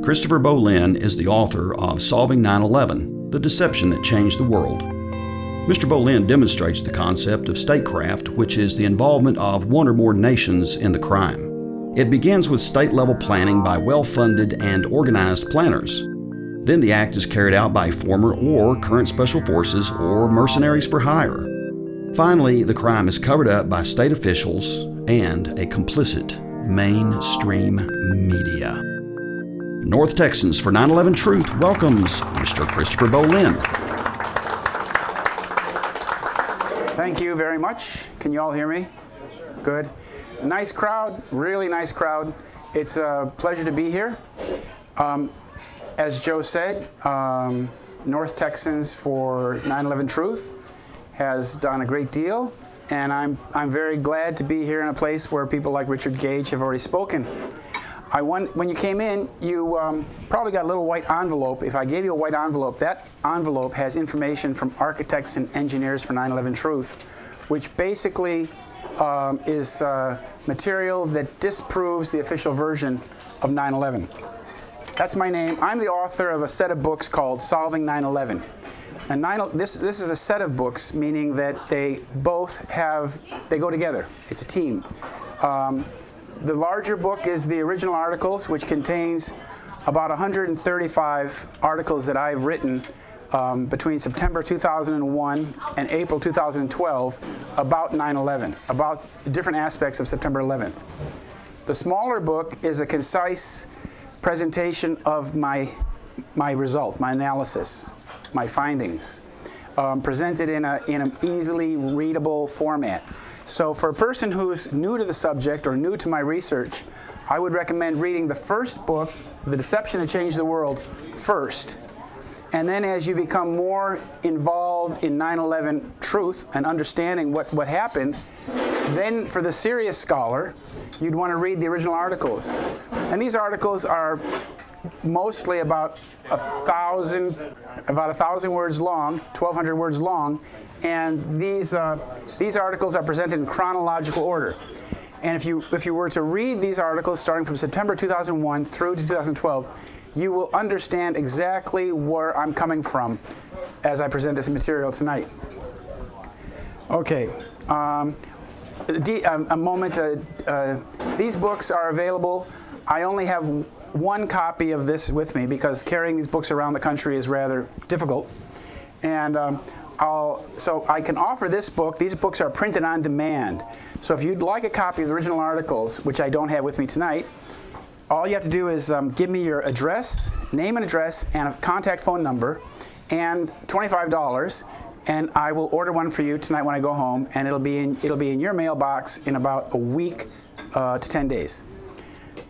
Christopher Bollyn is the author of Solving 9/11, The Deception That Changed the World. Mr. Bollyn demonstrates the concept of statecraft, which is the involvement of one or more nations in the crime. It begins with state-level planning by well-funded and organized planners. Then the act is carried out by former or current special forces or mercenaries for hire. Finally, the crime is covered up by state officials and a complicit mainstream media. North Texans for 9/11 Truth welcomes Mr. Christopher Bollyn. Thank you very much. Can you all hear me? Good. Nice crowd, really nice crowd. It's a pleasure to be here. As Joe said, North Texans for 9/11 Truth has done a great deal, and I'm very glad to be here in a place where people like Richard Gage have already spoken. When you came in, you probably got a little white envelope. If I gave you a white envelope, that envelope has information from architects and engineers for 9/11 Truth, which basically is material that disproves the official version of 9/11. That's my name. I'm the author of a set of books called Solving 9/11. And this is a set of books, meaning that they go together. It's a team. The larger book is the original articles, which contains about 135 articles that I've written between September 2001 and April 2012 about 9/11, about different aspects of September 11th. The smaller book is a concise presentation of my result, my analysis, my findings, presented in an easily readable format. So for a person who's new to the subject or new to my research, I would recommend reading the first book, The Deception That Changed the World, first. And then as you become more involved in 9/11 truth and understanding what happened, then for the serious scholar, you'd want to read the original articles. And these articles are mostly about 1,000 words long, 1,200 words long, and these articles are presented in chronological order. And if you were to read these articles starting from September 2001 through to 2012, you will understand exactly where I'm coming from as I present this material tonight. Okay, a moment. These books are available. I only have one copy of this with me because carrying these books around the country is rather difficult. And so I can offer this book. These books are printed on demand. So if you'd like a copy of the original articles, which I don't have with me tonight, all you have to do is give me your address, name and address, and a contact phone number, and $25, and I will order one for you tonight when I go home, and it'll be in your mailbox in about a week to 10 days.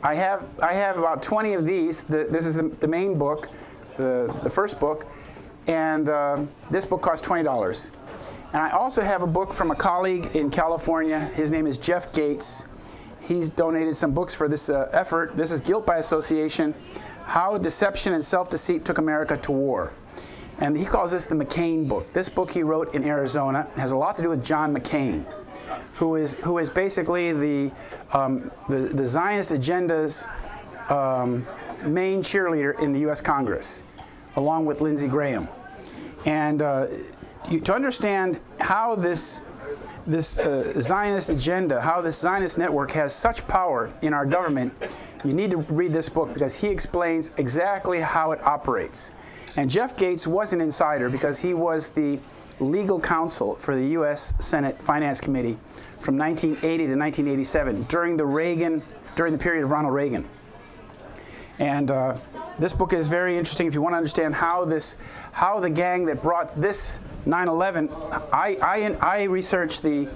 I have about 20 of these. This is the main book, the first book, and this book costs $20. And I also have a book from a colleague in California. His name is Jeff Gates. He's donated some books for this effort. This is Guilt by Association, How Deception and Self-Deceit Took America to War. And he calls this the McCain book. This book he wrote in Arizona has a lot to do with John McCain, who is basically the Zionist agenda's main cheerleader in the U.S. Congress, along with Lindsey Graham. And to understand how this Zionist agenda, how this Zionist network has such power in our government, you need to read this book because he explains exactly how it operates. And Jeff Gates was an insider because he was the legal counsel for the U.S. Senate Finance Committee from 1980 to 1987 during the period of Ronald Reagan. And this book is very interesting if you want to understand how the gang that brought this 9/11. I researched the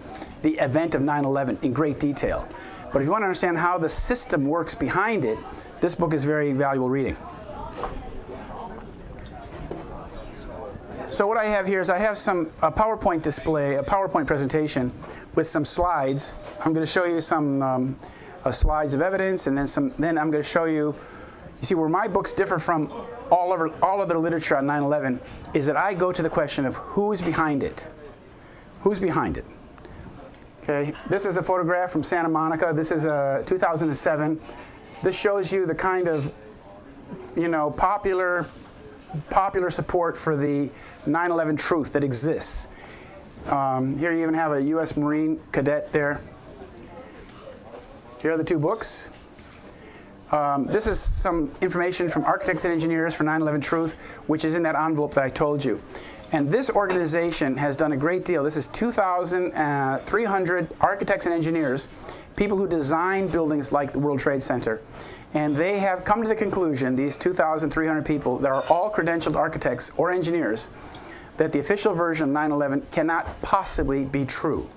event of 9/11 in great detail. But if you want to understand how the system works behind it, this book is very valuable reading. So what I have here is I have a PowerPoint display, a PowerPoint presentation with some slides. I'm going to show you some slides of evidence, and then I'm going to show you. You see, where my books differ from all other literature on 9/11 is that I go to the question of who's behind it. Who's behind it? Okay, this is a photograph from Santa Monica. This is 2007. This shows you the kind of popular support for the 9/11 truth that exists. Here you even have a U.S. Marine cadet there. Here are the two books. This is some information from Architects and Engineers for 9/11 Truth, which is in that envelope that I told you. And this organization has done a great deal. This is 2,300 architects and engineers, people who design buildings like the World Trade Center. And they have come to the conclusion, these 2,300 people that are all credentialed architects or engineers, that the official version of 9/11 cannot possibly be true.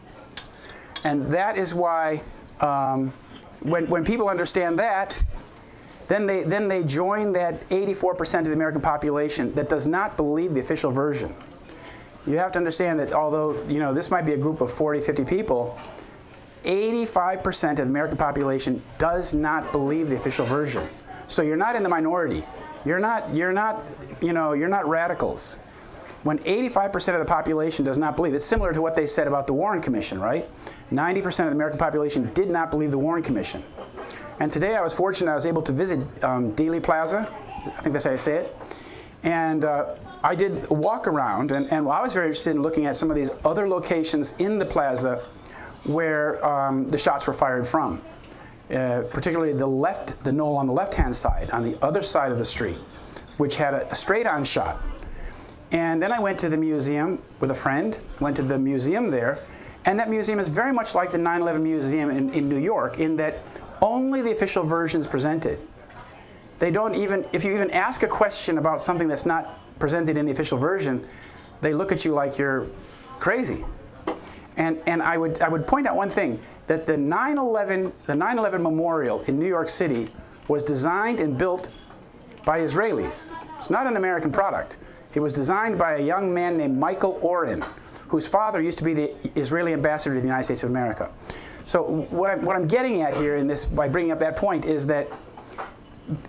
And that is why when people understand that, then they join that 84% of the American population that does not believe the official version. You have to understand that although this might be a group of 40, 50 people, 85% of the American population does not believe the official version. So you're not in the minority. You're not radicals. When 85% of the population does not believe, it's similar to what they said about the Warren Commission, right? 90% of the American population did not believe the Warren Commission. And today I was fortunate I was able to visit Dealey Plaza, I think that's how you say it. And I did a walk around, and I was very interested in looking at some of these other locations in the plaza where the shots were fired from. Particularly the knoll on the left-hand side, on the other side of the street, which had a straight-on shot. And then I went to the museum with a friend, went to the museum there, and that museum is very much like the 9/11 Museum in New York in that only the official version is presented. They don't even, if you even ask a question about something that's not presented in the official version, they look at you like you're crazy. And I would point out one thing, that the 9/11 memorial in New York City was designed and built by Israelis. It's not an American product. It was designed by a young man named Michael Oren, whose father used to be the Israeli ambassador to the United States of America. So what I'm getting at here in this, by bringing up that point, is that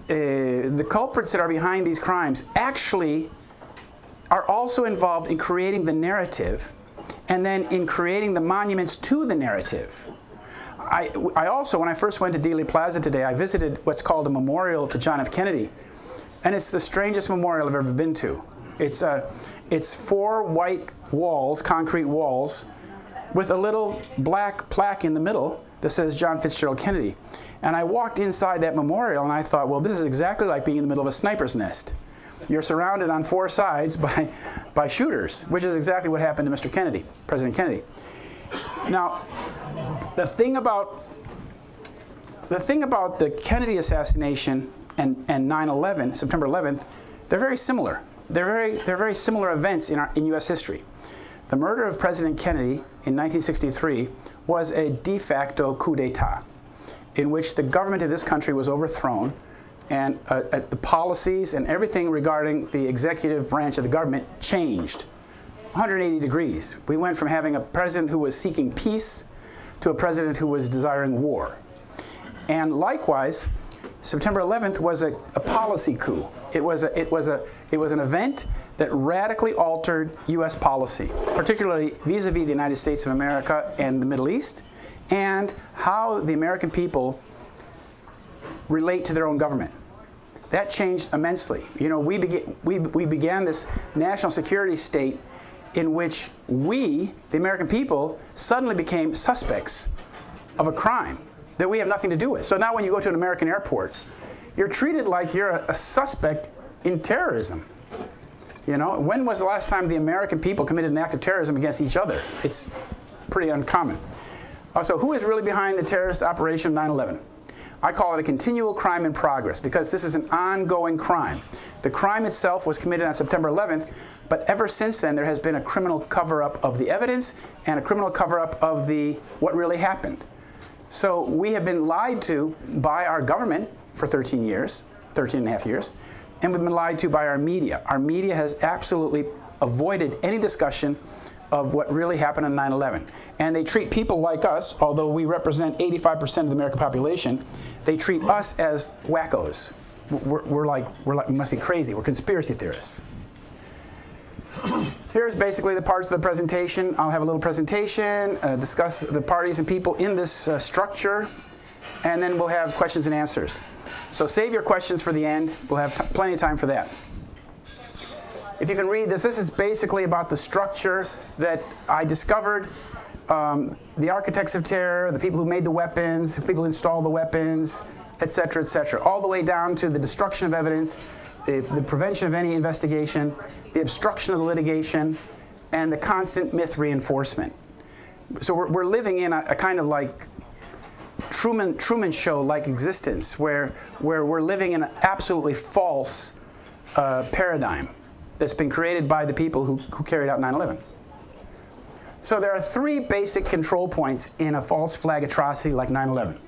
the culprits that are behind these crimes actually are also involved in creating the narrative and then in creating the monuments to the narrative. I also, when I first went to Dealey Plaza today, I visited what's called a memorial to John F. Kennedy, and it's the strangest memorial I've ever been to. It's 4 white walls, concrete walls, with a little black plaque in the middle that says John Fitzgerald Kennedy. And I walked inside that memorial and I thought, well, this is exactly like being in the middle of a sniper's nest. You're surrounded on 4 sides by shooters, which is exactly what happened to Mr. Kennedy, President Kennedy. Now, the thing about the Kennedy assassination and 9/11, September 11th, they're very similar. They're very similar events in U.S. history. The murder of President Kennedy in 1963 was a de facto coup d'etat, in which the government of this country was overthrown, and the policies and everything regarding the executive branch of the government changed 180 degrees. We went from having a president who was seeking peace to a president who was desiring war. And likewise, September 11th was a policy coup. It was an event that radically altered U.S. policy, particularly vis-a-vis the United States of America and the Middle East, and how the American people relate to their own government. That changed immensely. We began this national security state in which we, the American people, suddenly became suspects of a crime that we have nothing to do with. So now when you go to an American airport, you're treated like you're a suspect in terrorism. When was the last time the American people committed an act of terrorism against each other? It's pretty uncommon. So who is really behind the terrorist operation 9/11? I call it a continual crime in progress because this is an ongoing crime. The crime itself was committed on September 11th, but ever since then there has been a criminal cover-up of the evidence and a criminal cover-up of what really happened. So we have been lied to by our government for 13 and a half years, and we've been lied to by our media. Our media has absolutely avoided any discussion of what really happened on 9/11. And they treat people like us, although we represent 85% of the American population, they treat us as wackos. We're like, we must be crazy. We're conspiracy theorists. Here's basically the parts of the presentation. I'll have a little presentation, discuss the parties and people in this structure, and then we'll have questions and answers. So save your questions for the end. We'll have plenty of time for that. If you can read this, this is basically about the structure that I discovered. The architects of terror, the people who made the weapons, the people who installed the weapons, et cetera, all the way down to the destruction of evidence, the prevention of any investigation, the obstruction of the litigation, and the constant myth reinforcement. So we're living in a kind of like Truman Show-like existence where we're living in an absolutely false paradigm that's been created by the people who carried out 9/11. So there are three basic control points in a false flag atrocity like 9/11.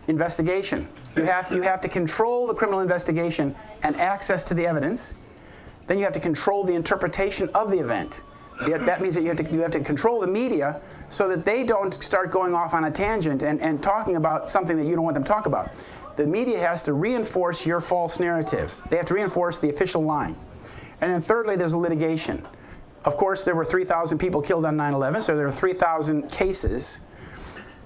Investigation. You have to control the criminal investigation and access to the evidence. Then you have to control the interpretation of the event. That means that you have to control the media so that they don't start going off on a tangent and talking about something that you don't want them to talk about. The media has to reinforce your false narrative. They have to reinforce the official line. And then thirdly, there's litigation. Of course, there were 3,000 people killed on 9/11, so there are 3,000 cases,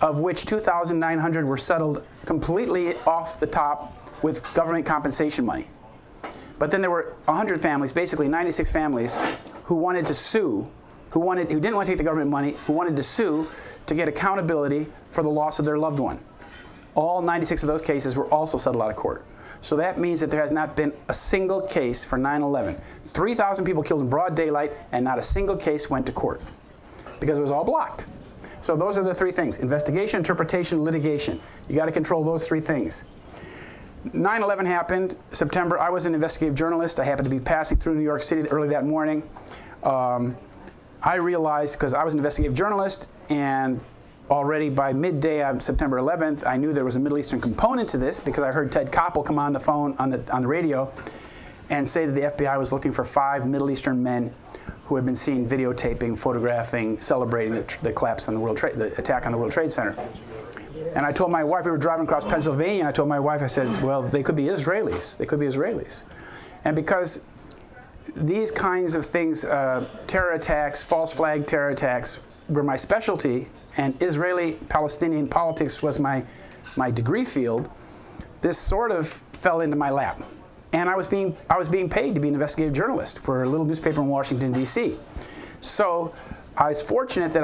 of which 2,900 were settled completely off the top with government compensation money. But then there were 100 families, basically 96 families, who wanted to sue, who didn't want to take the government money, who wanted to sue to get accountability for the loss of their loved one. All 96 of those cases were also settled out of court. So that means that there has not been a single case for 9/11. 3,000 people killed in broad daylight, and not a single case went to court because it was all blocked. So those are the three things: investigation, interpretation, litigation. You got to control those three things. 9/11 happened, September. I was an investigative journalist. I happened to be passing through New York City early that morning. I realized, because I was an investigative journalist, and already by midday on September 11th, I knew there was a Middle Eastern component to this because I heard Ted Koppel come on the phone on the radio and say that the FBI was looking for 5 Middle Eastern men who had been seen videotaping, photographing, celebrating the collapse on the attack on the World Trade Center. And I told my wife, we were driving across Pennsylvania, and I told my wife, I said, well, they could be Israelis. They could be Israelis. And because these kinds of things, terror attacks, false flag terror attacks, were my specialty, and Israeli-Palestinian politics was my degree field, this sort of fell into my lap. And I was being paid to be an investigative journalist for a little newspaper in Washington, D.C. So I was fortunate that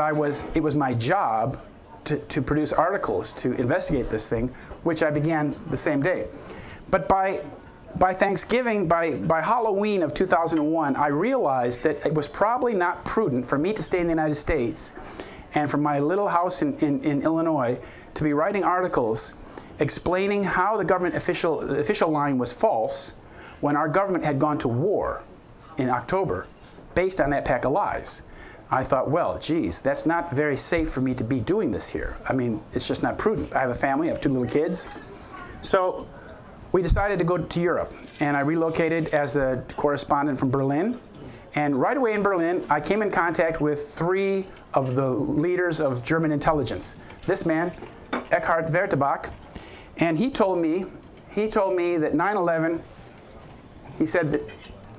it was my job to produce articles, to investigate this thing, which I began the same day. But by Thanksgiving, by Halloween of 2001, I realized that it was probably not prudent for me to stay in the United States and from my little house in Illinois to be writing articles explaining how the government official line was false when our government had gone to war in October based on that pack of lies. I thought, well, geez, that's not very safe for me to be doing this here. I mean, it's just not prudent. I have a family, I have 2 little kids. So we decided to go to Europe, and I relocated as a correspondent from Berlin. And right away in Berlin, I came in contact with 3 of the leaders of German intelligence. This man, Eckhard Wertebach, and he told me that 9/11, he said that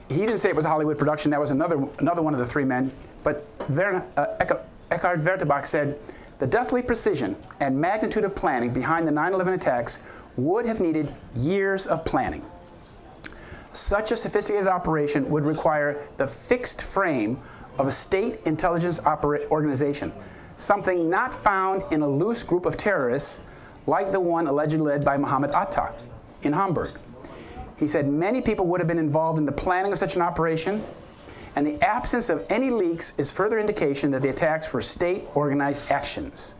he didn't say it was a Hollywood production. That was another one of the 3 men. But Eckhard Wertebach said, the deathly precision and magnitude of planning behind the 9/11 attacks would have needed years of planning. Such a sophisticated operation would require the fixed frame of a state intelligence organization, something not found in a loose group of terrorists like the one allegedly led by Mohammed Atta in Hamburg. He said many people would have been involved in the planning of such an operation, and the absence of any leaks is further indication that the attacks were state-organized actions.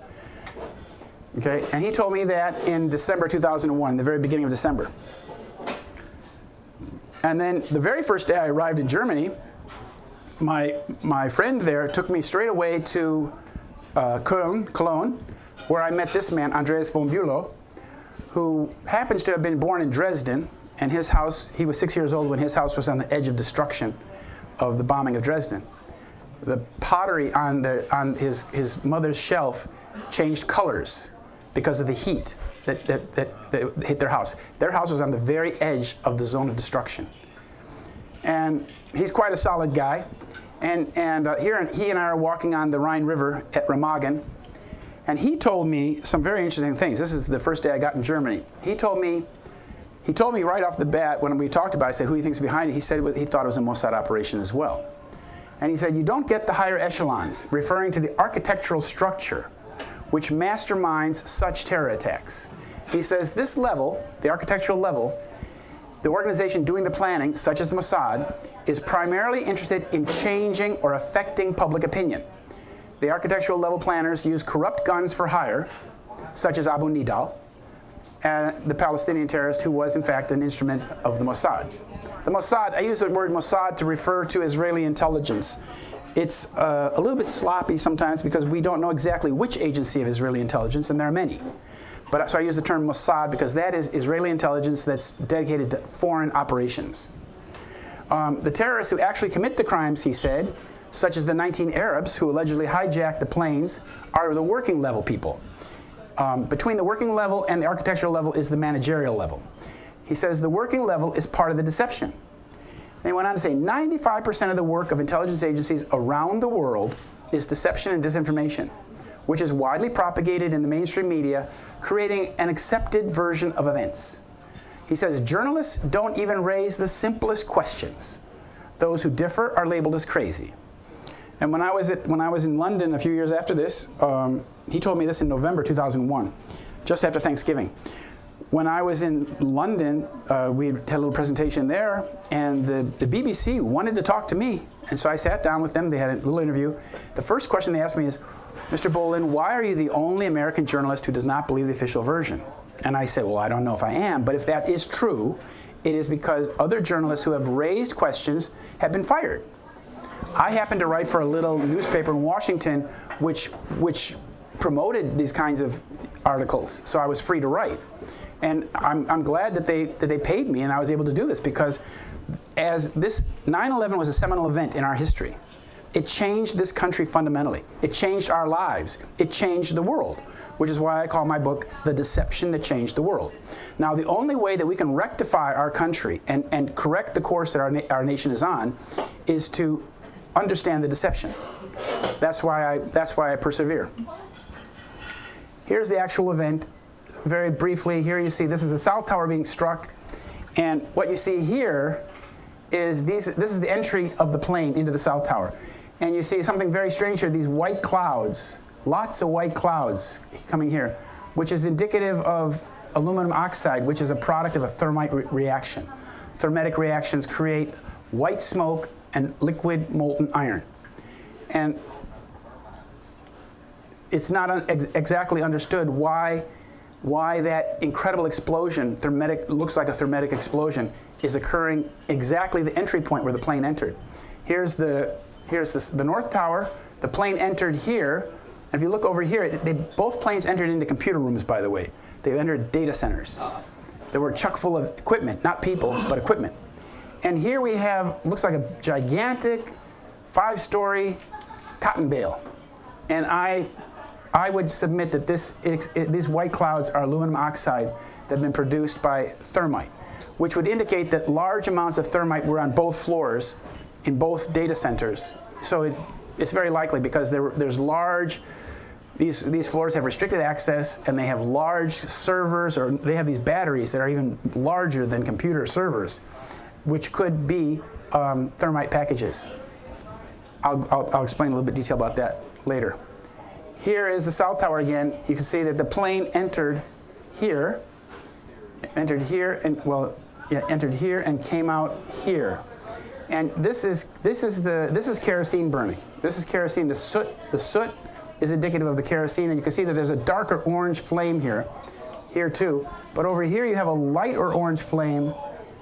Okay, and he told me that in December 2001, the very beginning of December. And then the very first day I arrived in Germany, my friend there took me straight away to Cologne, where I met this man, Andreas von Bülow, who happens to have been born in Dresden, and his house, he was 6 years old when his house was on the edge of destruction of the bombing of Dresden. The pottery on his mother's shelf changed colors because of the heat that hit their house. Their house was on the very edge of the zone of destruction. And he's quite a solid guy. And here he and I are walking on the Rhine River at Remagen. And he told me some very interesting things. This is the first day I got in Germany. He told me right off the bat when we talked about it, I said, who do you think's behind it? He said he thought it was a Mossad operation as well. And he said, you don't get the higher echelons, referring to the architectural structure which masterminds such terror attacks. He says this level, the architectural level, the organization doing the planning, such as the Mossad, is primarily interested in changing or affecting public opinion. The architectural level planners use corrupt guns for hire, such as Abu Nidal, the Palestinian terrorist who was in fact an instrument of the Mossad. The Mossad, I use the word Mossad to refer to Israeli intelligence. It's a little bit sloppy sometimes because we don't know exactly which agency of Israeli intelligence, and there are many. But so I use the term Mossad because that is Israeli intelligence that's dedicated to foreign operations. The terrorists who actually commit the crimes, he said, such as the 19 Arabs who allegedly hijacked the planes, are the working level people. Between the working level and the architectural level is the managerial level. He says the working level is part of the deception. And he went on to say 95% of the work of intelligence agencies around the world is deception and disinformation, which is widely propagated in the mainstream media, creating an accepted version of events. He says journalists don't even raise the simplest questions. Those who differ are labeled as crazy. And when I was in London a few years after this, he told me this in November 2001, just after Thanksgiving. When I was in London, we had a little presentation there, and the BBC wanted to talk to me. And so I sat down with them. They had a little interview. The first question they asked me is, Mr. Bollyn, why are you the only American journalist who does not believe the official version? And I said, well, I don't know if I am, but if that is true, it is because other journalists who have raised questions have been fired. I happened to write for a little newspaper in Washington which promoted these kinds of articles, so I was free to write. And I'm glad that they paid me and I was able to do this, because as this 9/11 was a seminal event in our history. It changed this country fundamentally. It changed our lives. It changed the world, which is why I call my book The Deception That Changed the World. Now, the only way that we can rectify our country and correct the course that our nation is on is to understand the deception. That's why I persevere. Here's the actual event. Very briefly, here you see this is the South Tower being struck, and what you see here is this is the entry of the plane into the South Tower. And you see something very strange here, these white clouds, lots of white clouds coming here, which is indicative of aluminum oxide, which is a product of a thermite reaction. Thermetic reactions create white smoke and liquid molten iron. And it's not exactly understood why that incredible explosion, looks like a thermetic explosion, is occurring exactly the entry point where the plane entered. Here's the North Tower. The plane entered here. And if you look over here, both planes entered into computer rooms, by the way. They entered data centers. They were chock full of equipment, not people, but equipment. And here we have, looks like a gigantic 5-story cotton bale. And I would submit that these white clouds are aluminum oxide that have been produced by thermite, which would indicate that large amounts of thermite were on both floors in both data centers. So it's very likely, because there's large, these floors have restricted access, and they have large servers, or they have these batteries that are even larger than computer servers, which could be thermite packages. I'll explain a little bit detail about that later. Here is the South Tower again. You can see that the plane entered here, and came out here. And this is kerosene burning. This is kerosene. The soot is indicative of the kerosene, and you can see that there's a darker orange flame here too. But over here you have a light or orange flame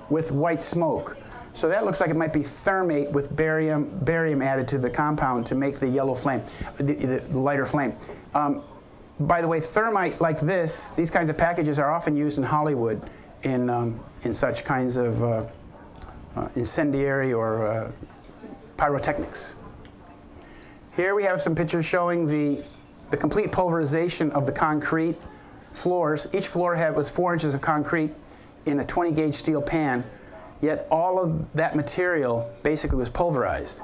with white smoke. So that looks like it might be thermate with barium added to the compound to make the yellow flame, the lighter flame. By the way, thermite like these kinds of packages are often used in Hollywood in such kinds of incendiary or pyrotechnics. Here we have some pictures showing the complete pulverization of the concrete floors. Each floor was 4 inches of concrete in a 20-gauge steel pan. Yet all of that material basically was pulverized.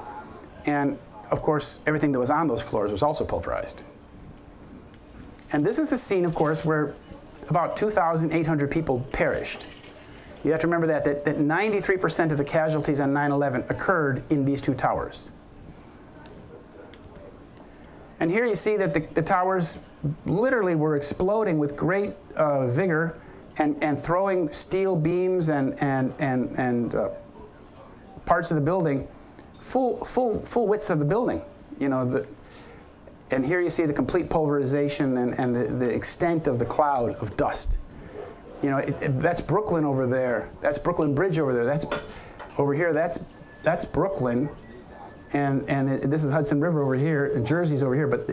And of course, everything that was on those floors was also pulverized. And this is the scene, of course, where about 2,800 people perished. You have to remember that 93% of the casualties on 9/11 occurred in these two towers. And here you see that the towers literally were exploding with great vigor and throwing steel beams and parts of the building, full widths of the building. You know, and here you see the complete pulverization and the extent of the cloud of dust. You know, that's Brooklyn over there. That's Brooklyn Bridge over there. That's over here. That's Brooklyn. And this is Hudson River over here, and Jersey's over here, but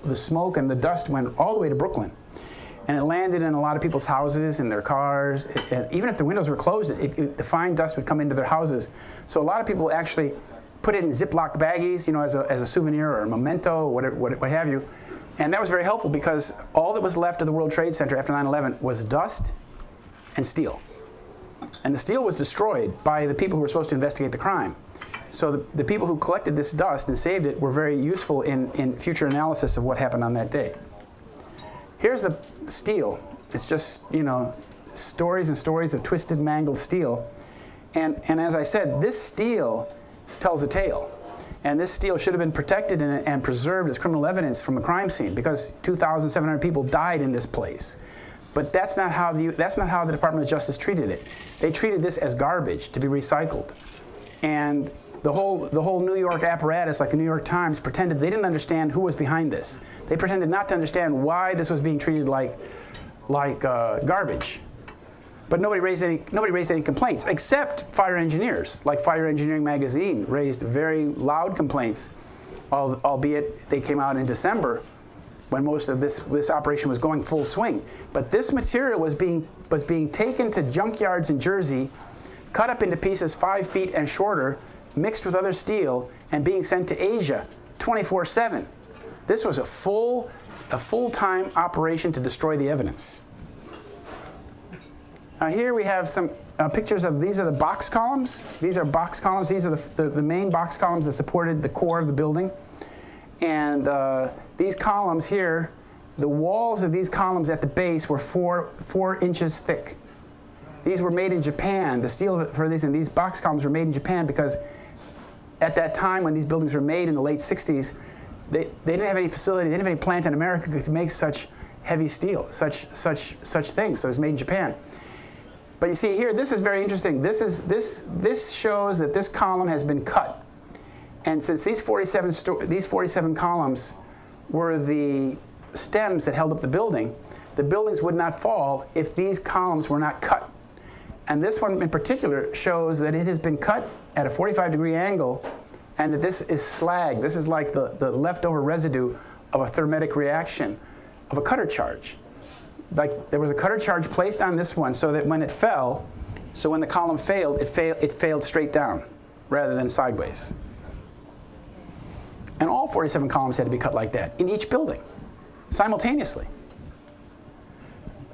the smoke and the dust went all the way to Brooklyn. And it landed in a lot of people's houses, in their cars. And even if the windows were closed, the fine dust would come into their houses. So a lot of people actually put it in Ziploc baggies, you know, as a souvenir or a memento, or what have you. And that was very helpful because all that was left of the World Trade Center after 9/11 was dust and steel. And the steel was destroyed by the people who were supposed to investigate the crime. So the people who collected this dust and saved it were very useful in future analysis of what happened on that day. Here's the steel. It's just, you know, stories and stories of twisted, mangled steel. And as I said, this steel tells a tale. And this steel should have been protected and preserved as criminal evidence from a crime scene because 2,700 people died in this place. But that's not how the Department of Justice treated it. They treated this as garbage to be recycled. And the whole New York apparatus, like the New York Times, pretended they didn't understand who was behind this. They pretended not to understand why this was being treated like garbage. But nobody raised any complaints, except fire engineers. Like Fire Engineering Magazine raised very loud complaints, albeit they came out in December when most of this operation was going full swing. But this material was being taken to junkyards in Jersey, cut up into pieces 5 feet and shorter, mixed with other steel, and being sent to Asia 24/7. This was a full-time operation to destroy the evidence. Now here we have some pictures of, these are the box columns. These are box columns. These are the main box columns that supported the core of the building. And these columns here, the walls of these columns at the base were 4 inches thick. These were made in Japan. The steel for these and these box columns were made in Japan because at that time when these buildings were made in the late 60s, they didn't have any facility, they didn't have any plant in America to make such heavy steel, such things. So it was made in Japan. But you see here, this is very interesting. This shows that this column has been cut. And since these 47 columns were the stems that held up the buildings would not fall if these columns were not cut. And this one in particular shows that it has been cut at a 45-degree angle and that this is slag. This is like the leftover residue of a thermetic reaction of a cutter charge. Like there was a cutter charge placed on this one so that when it fell, so when the column failed, it failed straight down rather than sideways. And all 47 columns had to be cut like that in each building, simultaneously.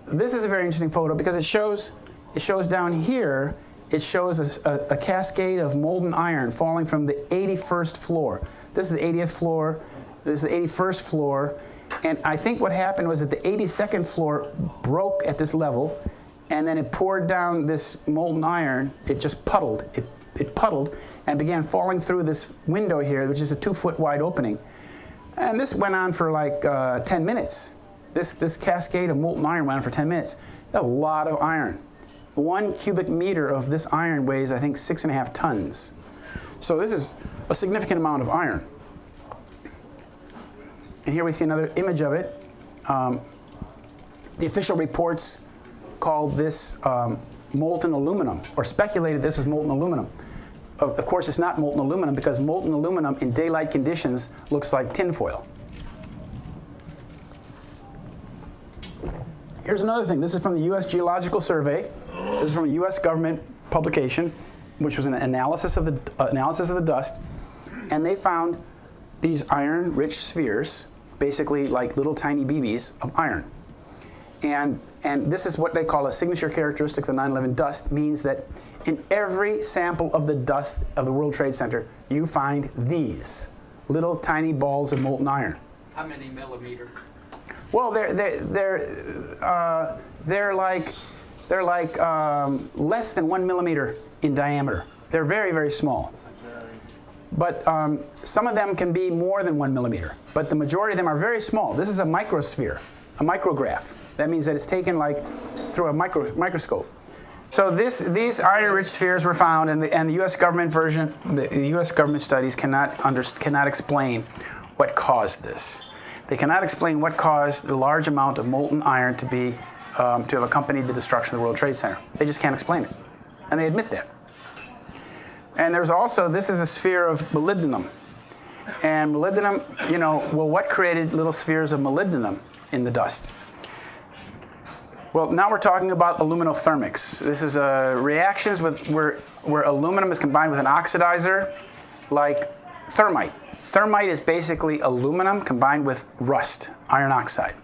This is a very interesting photo because it shows down here, it shows a cascade of molten iron falling from the 81st floor. This is the 80th floor, this is the 81st floor, and I think what happened was that the 82nd floor broke at this level, and then it poured down this molten iron. It just puddled. It puddled and began falling through this window here, which is a 2-foot wide opening. And this went on for like 10 minutes. This cascade of molten iron went on for 10 minutes. A lot of iron. 1 cubic meter of this iron weighs, I think, 6.5 tons. So this is a significant amount of iron. And here we see another image of it. The official reports called this molten aluminum, or speculated this was molten aluminum. Of course, it's not molten aluminum because molten aluminum in daylight conditions looks like tinfoil. Here's another thing. This is from the U.S. Geological Survey. This is from a U.S. government publication, which was an analysis of the dust, and they found these iron-rich spheres, basically like little tiny BBs of iron. And this is what they call a signature characteristic of the 9/11 dust, means that in every sample of the dust of the World Trade Center, you find these little tiny balls of molten iron. How many millimeter? Well, they're like less than 1 millimeter in diameter. They're very, very small. But some of them can be more than 1 millimeter. But the majority of them are very small. This is a microsphere, a micrograph. That means that it's taken like through a microscope. So these iron-rich spheres were found, and the U.S. government version, the U.S. government studies cannot explain what caused this. They cannot explain what caused the large amount of molten iron to have accompanied the destruction of the World Trade Center. They just can't explain it, and they admit that. And there's also, this is a sphere of molybdenum. And molybdenum, well, what created little spheres of molybdenum in the dust? Well, now we're talking about aluminothermics. This is reactions where aluminum is combined with an oxidizer, like thermite. Thermite is basically aluminum combined with rust, iron oxide.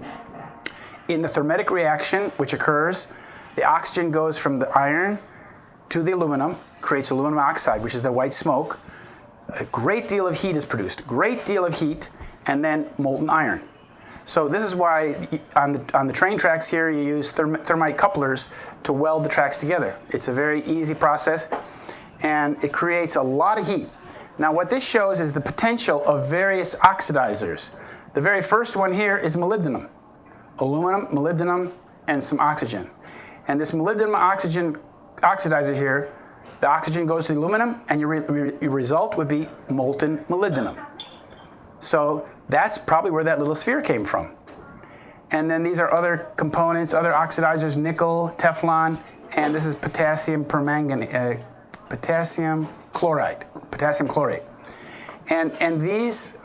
In the thermitic reaction, which occurs, the oxygen goes from the iron to the aluminum, creates aluminum oxide, which is the white smoke. A great deal of heat is produced, and then molten iron. So this is why on the train tracks here, you use thermite couplers to weld the tracks together. It's a very easy process, and it creates a lot of heat. Now what this shows is the potential of various oxidizers. The very first one here is molybdenum. Aluminum, molybdenum, and some oxygen. And this molybdenum oxygen oxidizer here, the oxygen goes to the aluminum, and your result would be molten molybdenum. So that's probably where that little sphere came from. And then these are other components, other oxidizers, nickel, Teflon, and this is potassium permanganate, potassium chloride. And these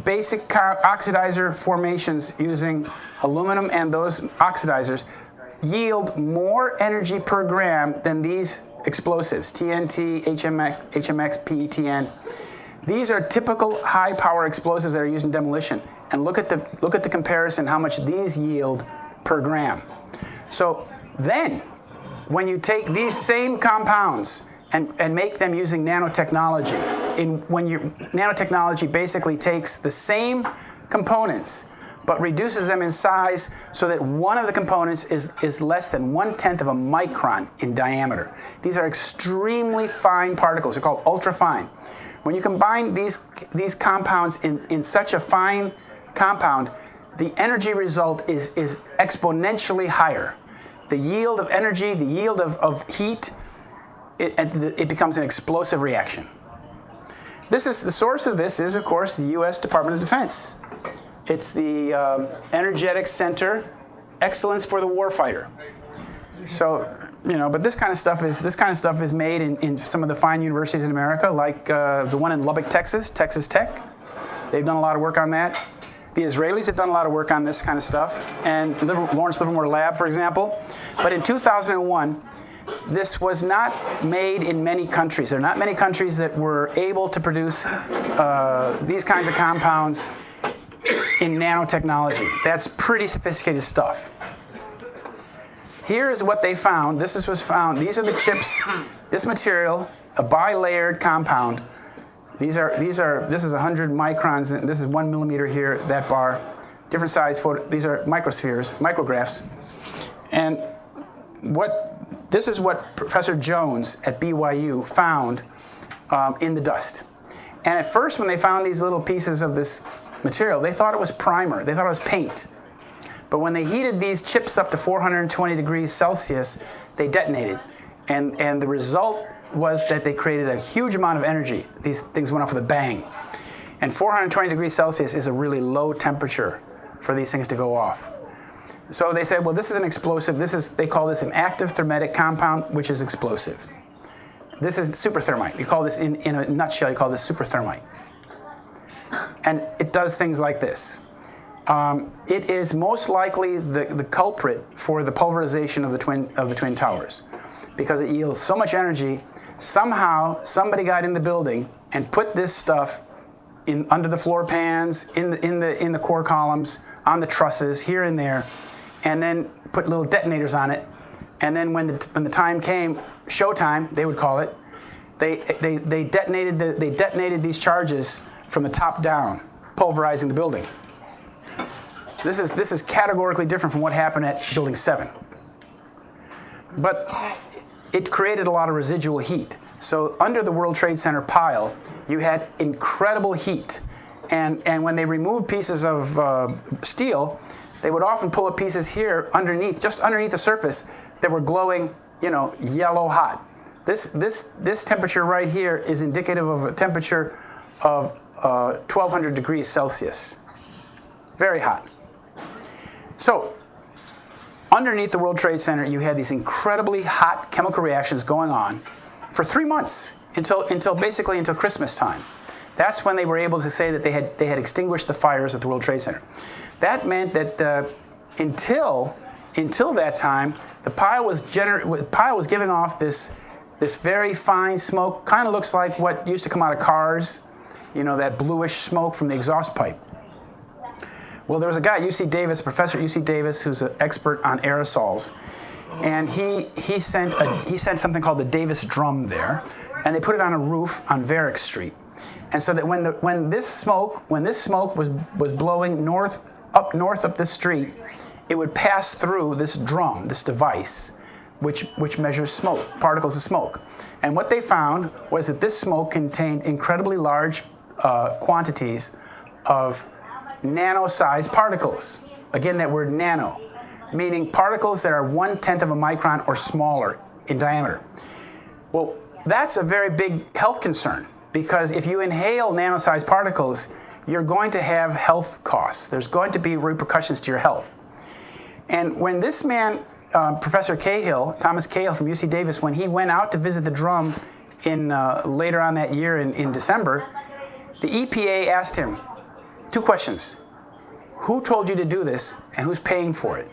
basic oxidizer formations using aluminum and those oxidizers yield more energy per gram than these explosives, TNT, HMX, PETN. These are typical high-power explosives that are used in demolition. And look at the comparison, how much these yield per gram. So then, when you take these same compounds and make them using nanotechnology, nanotechnology basically takes the same components but reduces them in size so that one of the components is less than 1/10 of a micron in diameter. These are extremely fine particles. They're called ultrafine. When you combine these compounds in such a fine compound, the energy result is exponentially higher. The yield of energy, the yield of heat, it becomes an explosive reaction. The source of this is, of course, the U.S. Department of Defense. It's the Energetic Center, Excellence for the Warfighter. So, but this kind of stuff is made in some of the fine universities in America, like the one in Lubbock, Texas Tech. They've done a lot of work on that. The Israelis have done a lot of work on this kind of stuff, and Lawrence Livermore Lab, for example. But in 2001, this was not made in many countries. There are not many countries that were able to produce these kinds of compounds in nanotechnology. That's pretty sophisticated stuff. Here's what they found. This was found. These are the chips. This material, a bilayered compound. This is 100 microns. And this is 1 millimeter here. That bar, different size. These are microspheres, micrographs. And this is what Professor Jones at BYU found in the dust. And at first, when they found these little pieces of this material, they thought it was primer. They thought it was paint. But when they heated these chips up to 420 degrees Celsius, they detonated. And the result was that they created a huge amount of energy. These things went off with a bang. And 420 degrees Celsius is a really low temperature for these things to go off. So they said, well, this is an explosive. They call this an active thermetic compound, which is explosive. This is superthermite. You call this, in a nutshell, you call this superthermite. And it does things like this. It is most likely the culprit for the pulverization of the twin towers, because it yields so much energy. Somehow, somebody got in the building and put this stuff under the floor pans, in the core columns, on the trusses, here and there, and then put little detonators on it. And then when the time came, showtime, they would call it, they detonated these charges from the top down, pulverizing the building. This is categorically different from what happened at Building 7. But it created a lot of residual heat. So under the World Trade Center pile, you had incredible heat. And when they removed pieces of steel, they would often pull up pieces here underneath, just underneath the surface, that were glowing, yellow hot. This temperature right here is indicative of a temperature of 1,200 degrees Celsius. Very hot. So, underneath the World Trade Center, you had these incredibly hot chemical reactions going on for 3 months until Christmas time. That's when they were able to say that they had extinguished the fires at the World Trade Center. That meant that until that time, the pile was giving off this very fine smoke. Kind of looks like what used to come out of cars, that bluish smoke from the exhaust pipe. Well, there was a guy at UC Davis, a professor at UC Davis, who's an expert on aerosols, and he sent something called the Davis drum there, and they put it on a roof on Varick Street, and so that when this smoke was blowing up north up this street, it would pass through this drum, this device, which measures smoke, particles of smoke, and what they found was that this smoke contained incredibly large quantities of nano-sized particles. Again, that word nano, meaning particles that are 1/10 of a micron or smaller in diameter. Well, that's a very big health concern, because if you inhale nano-sized particles, you're going to have health costs. There's going to be repercussions to your health. And when this man, Professor Cahill, Thomas Cahill from UC Davis, when he went out to visit the drum later on that year in December, the EPA asked him 2 questions. Who told you to do this, and who's paying for it?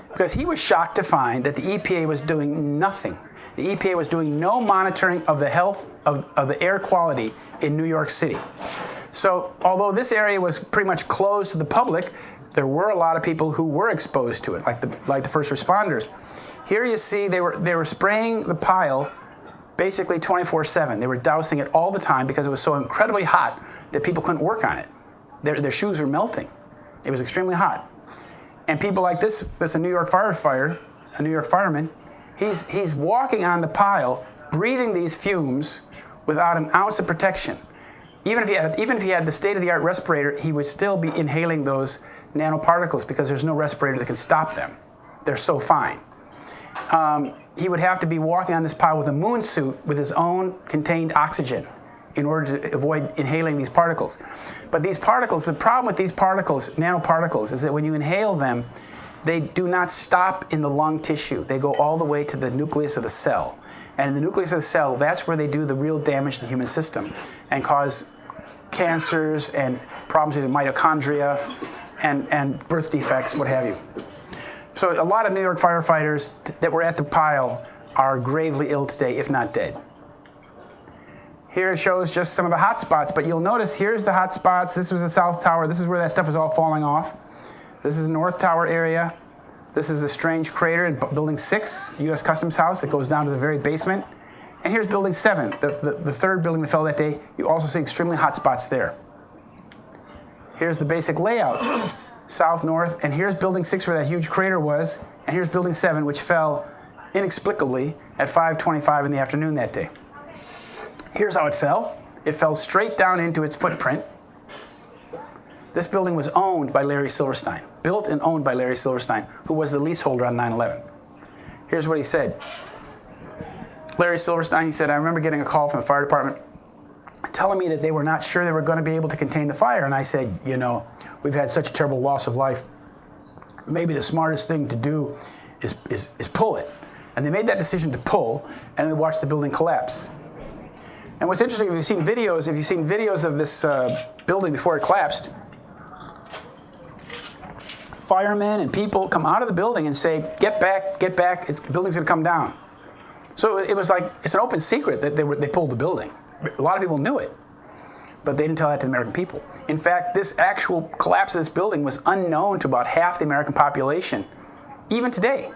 Because he was shocked to find that the EPA was doing nothing. The EPA was doing no monitoring of the health of the air quality in New York City. So although this area was pretty much closed to the public, there were a lot of people who were exposed to it, like the first responders. Here you see they were spraying the pile basically 24/7. They were dousing it all the time because it was so incredibly hot that people couldn't work on it. Their shoes were melting. It was extremely hot. And people like this a New York a New York fireman, he's walking on the pile, breathing these fumes without an ounce of protection. Even if he had the state-of-the-art respirator, he would still be inhaling those nanoparticles because there's no respirator that can stop them. They're so fine. He would have to be walking on this pile with a moon suit with his own contained oxygen in order to avoid inhaling these particles. But these particles, the problem with these particles, nanoparticles, is that when you inhale them, they do not stop in the lung tissue. They go all the way to the nucleus of the cell. And in the nucleus of the cell, that's where they do the real damage to the human system and cause cancers and problems with mitochondria and birth defects, what have you. So a lot of New York firefighters that were at the pile are gravely ill today, if not dead. Here it shows just some of the hot spots, but you'll notice here's the hot spots. This was the South Tower. This is where that stuff is all falling off. This is the North Tower area. This is a strange crater in Building 6, U.S. Customs House, that goes down to the very basement. And here's Building 7, the third building that fell that day. You also see extremely hot spots there. Here's the basic layout, south, north, and here's Building 6 where that huge crater was, and here's Building 7, which fell inexplicably at 5:25 in the afternoon that day. Here's how it fell. It fell straight down into its footprint. This building was owned by Larry Silverstein, built and owned by Larry Silverstein, who was the leaseholder on 9/11. Here's what he said. Larry Silverstein, he said, I remember getting a call from the fire department telling me that they were not sure they were going to be able to contain the fire. And I said, we've had such a terrible loss of life. Maybe the smartest thing to do is pull it. And they made that decision to pull, and we watched the building collapse. And what's interesting, if you've seen videos of this building before it collapsed, firemen and people come out of the building and say, get back, the building's going to come down. So it was like, it's an open secret that they pulled the building. A lot of people knew it, but they didn't tell that to the American people. In fact, this actual collapse of this building was unknown to about half the American population, even today.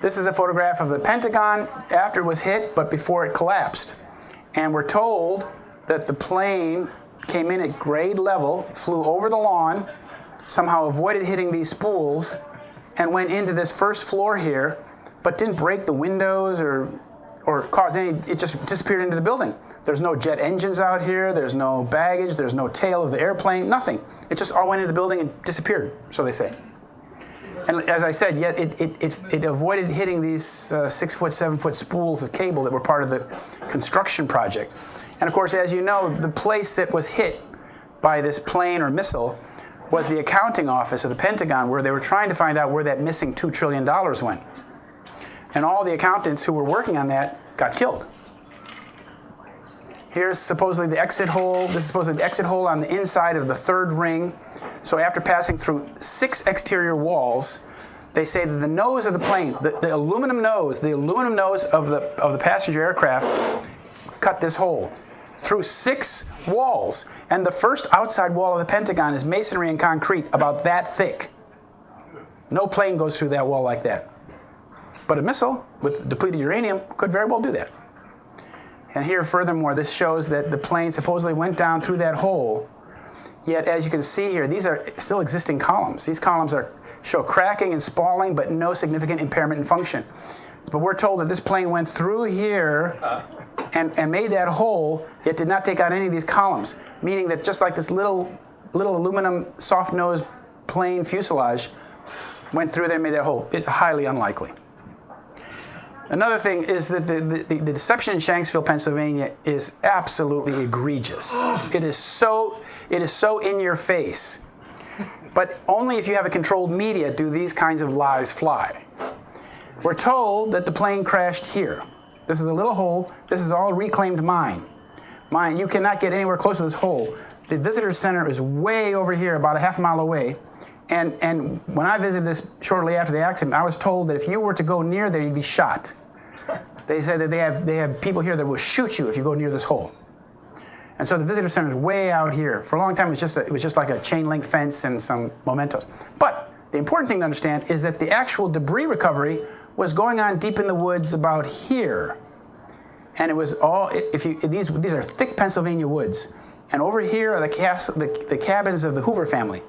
This is a photograph of the Pentagon after it was hit, but before it collapsed. And we're told that the plane came in at grade level, flew over the lawn, somehow avoided hitting these spools, and went into this first floor here, but didn't break the windows or cause any, it just disappeared into the building. There's no jet engines out here, there's no baggage, there's no tail of the airplane, nothing. It just all went into the building and disappeared, so they say. And as I said, yet it avoided hitting these 6-foot, 7-foot spools of cable that were part of the construction project. And of course, as you know, the place that was hit by this plane or missile was the accounting office of the Pentagon, where they were trying to find out where that missing $2 trillion went. And all the accountants who were working on that got killed. Here's supposedly the exit hole. This is supposedly the exit hole on the inside of the third ring. So after passing through 6 exterior walls, they say that the nose of the plane, the aluminum nose of the passenger aircraft cut this hole through 6 walls. And the first outside wall of the Pentagon is masonry and concrete about that thick. No plane goes through that wall like that. But a missile with depleted uranium could very well do that. And here, furthermore, this shows that the plane supposedly went down through that hole. Yet, as you can see here, these are still existing columns. These columns show cracking and spalling, but no significant impairment in function. But we're told that this plane went through here and made that hole, yet did not take out any of these columns, meaning that just like this little aluminum soft-nosed plane fuselage went through there and made that hole. It's highly unlikely. Another thing is that the deception in Shanksville, Pennsylvania is absolutely egregious. It is so in your face. But only if you have a controlled media do these kinds of lies fly. We're told that the plane crashed here. This is a little hole. This is all reclaimed mine. You cannot get anywhere close to this hole. The visitor center is way over here, about a half mile away. And when I visited this shortly after the accident, I was told that if you were to go near there, you'd be shot. They said that they have people here that will shoot you if you go near this hole. And so the visitor center is way out here. For a long time, it was just like a chain link fence and some mementos. But the important thing to understand is that the actual debris recovery was going on deep in the woods about here. And it was all, these are thick Pennsylvania woods. And over here are the cabins of the Hoover family.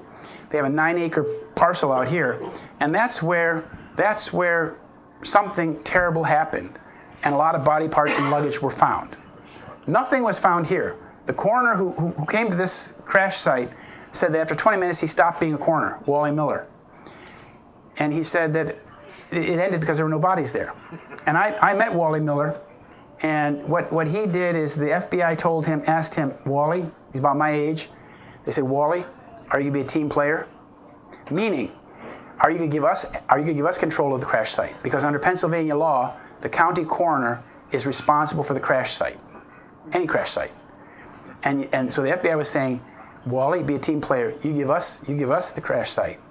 They have a 9-acre parcel out here, and that's where something terrible happened, and a lot of body parts and luggage were found. Nothing was found here. The coroner who came to this crash site said that after 20 minutes he stopped being a coroner, Wally Miller. And he said that it ended because there were no bodies there. And I met Wally Miller, and what he did is the FBI asked him, Wally, he's about my age, they said, Wally, are you going to be a team player? Meaning, are you going to give us control of the crash site? Because under Pennsylvania law, the county coroner is responsible for the crash site, any crash site. And so the FBI was saying, Wally, be a team player. You give us the crash site.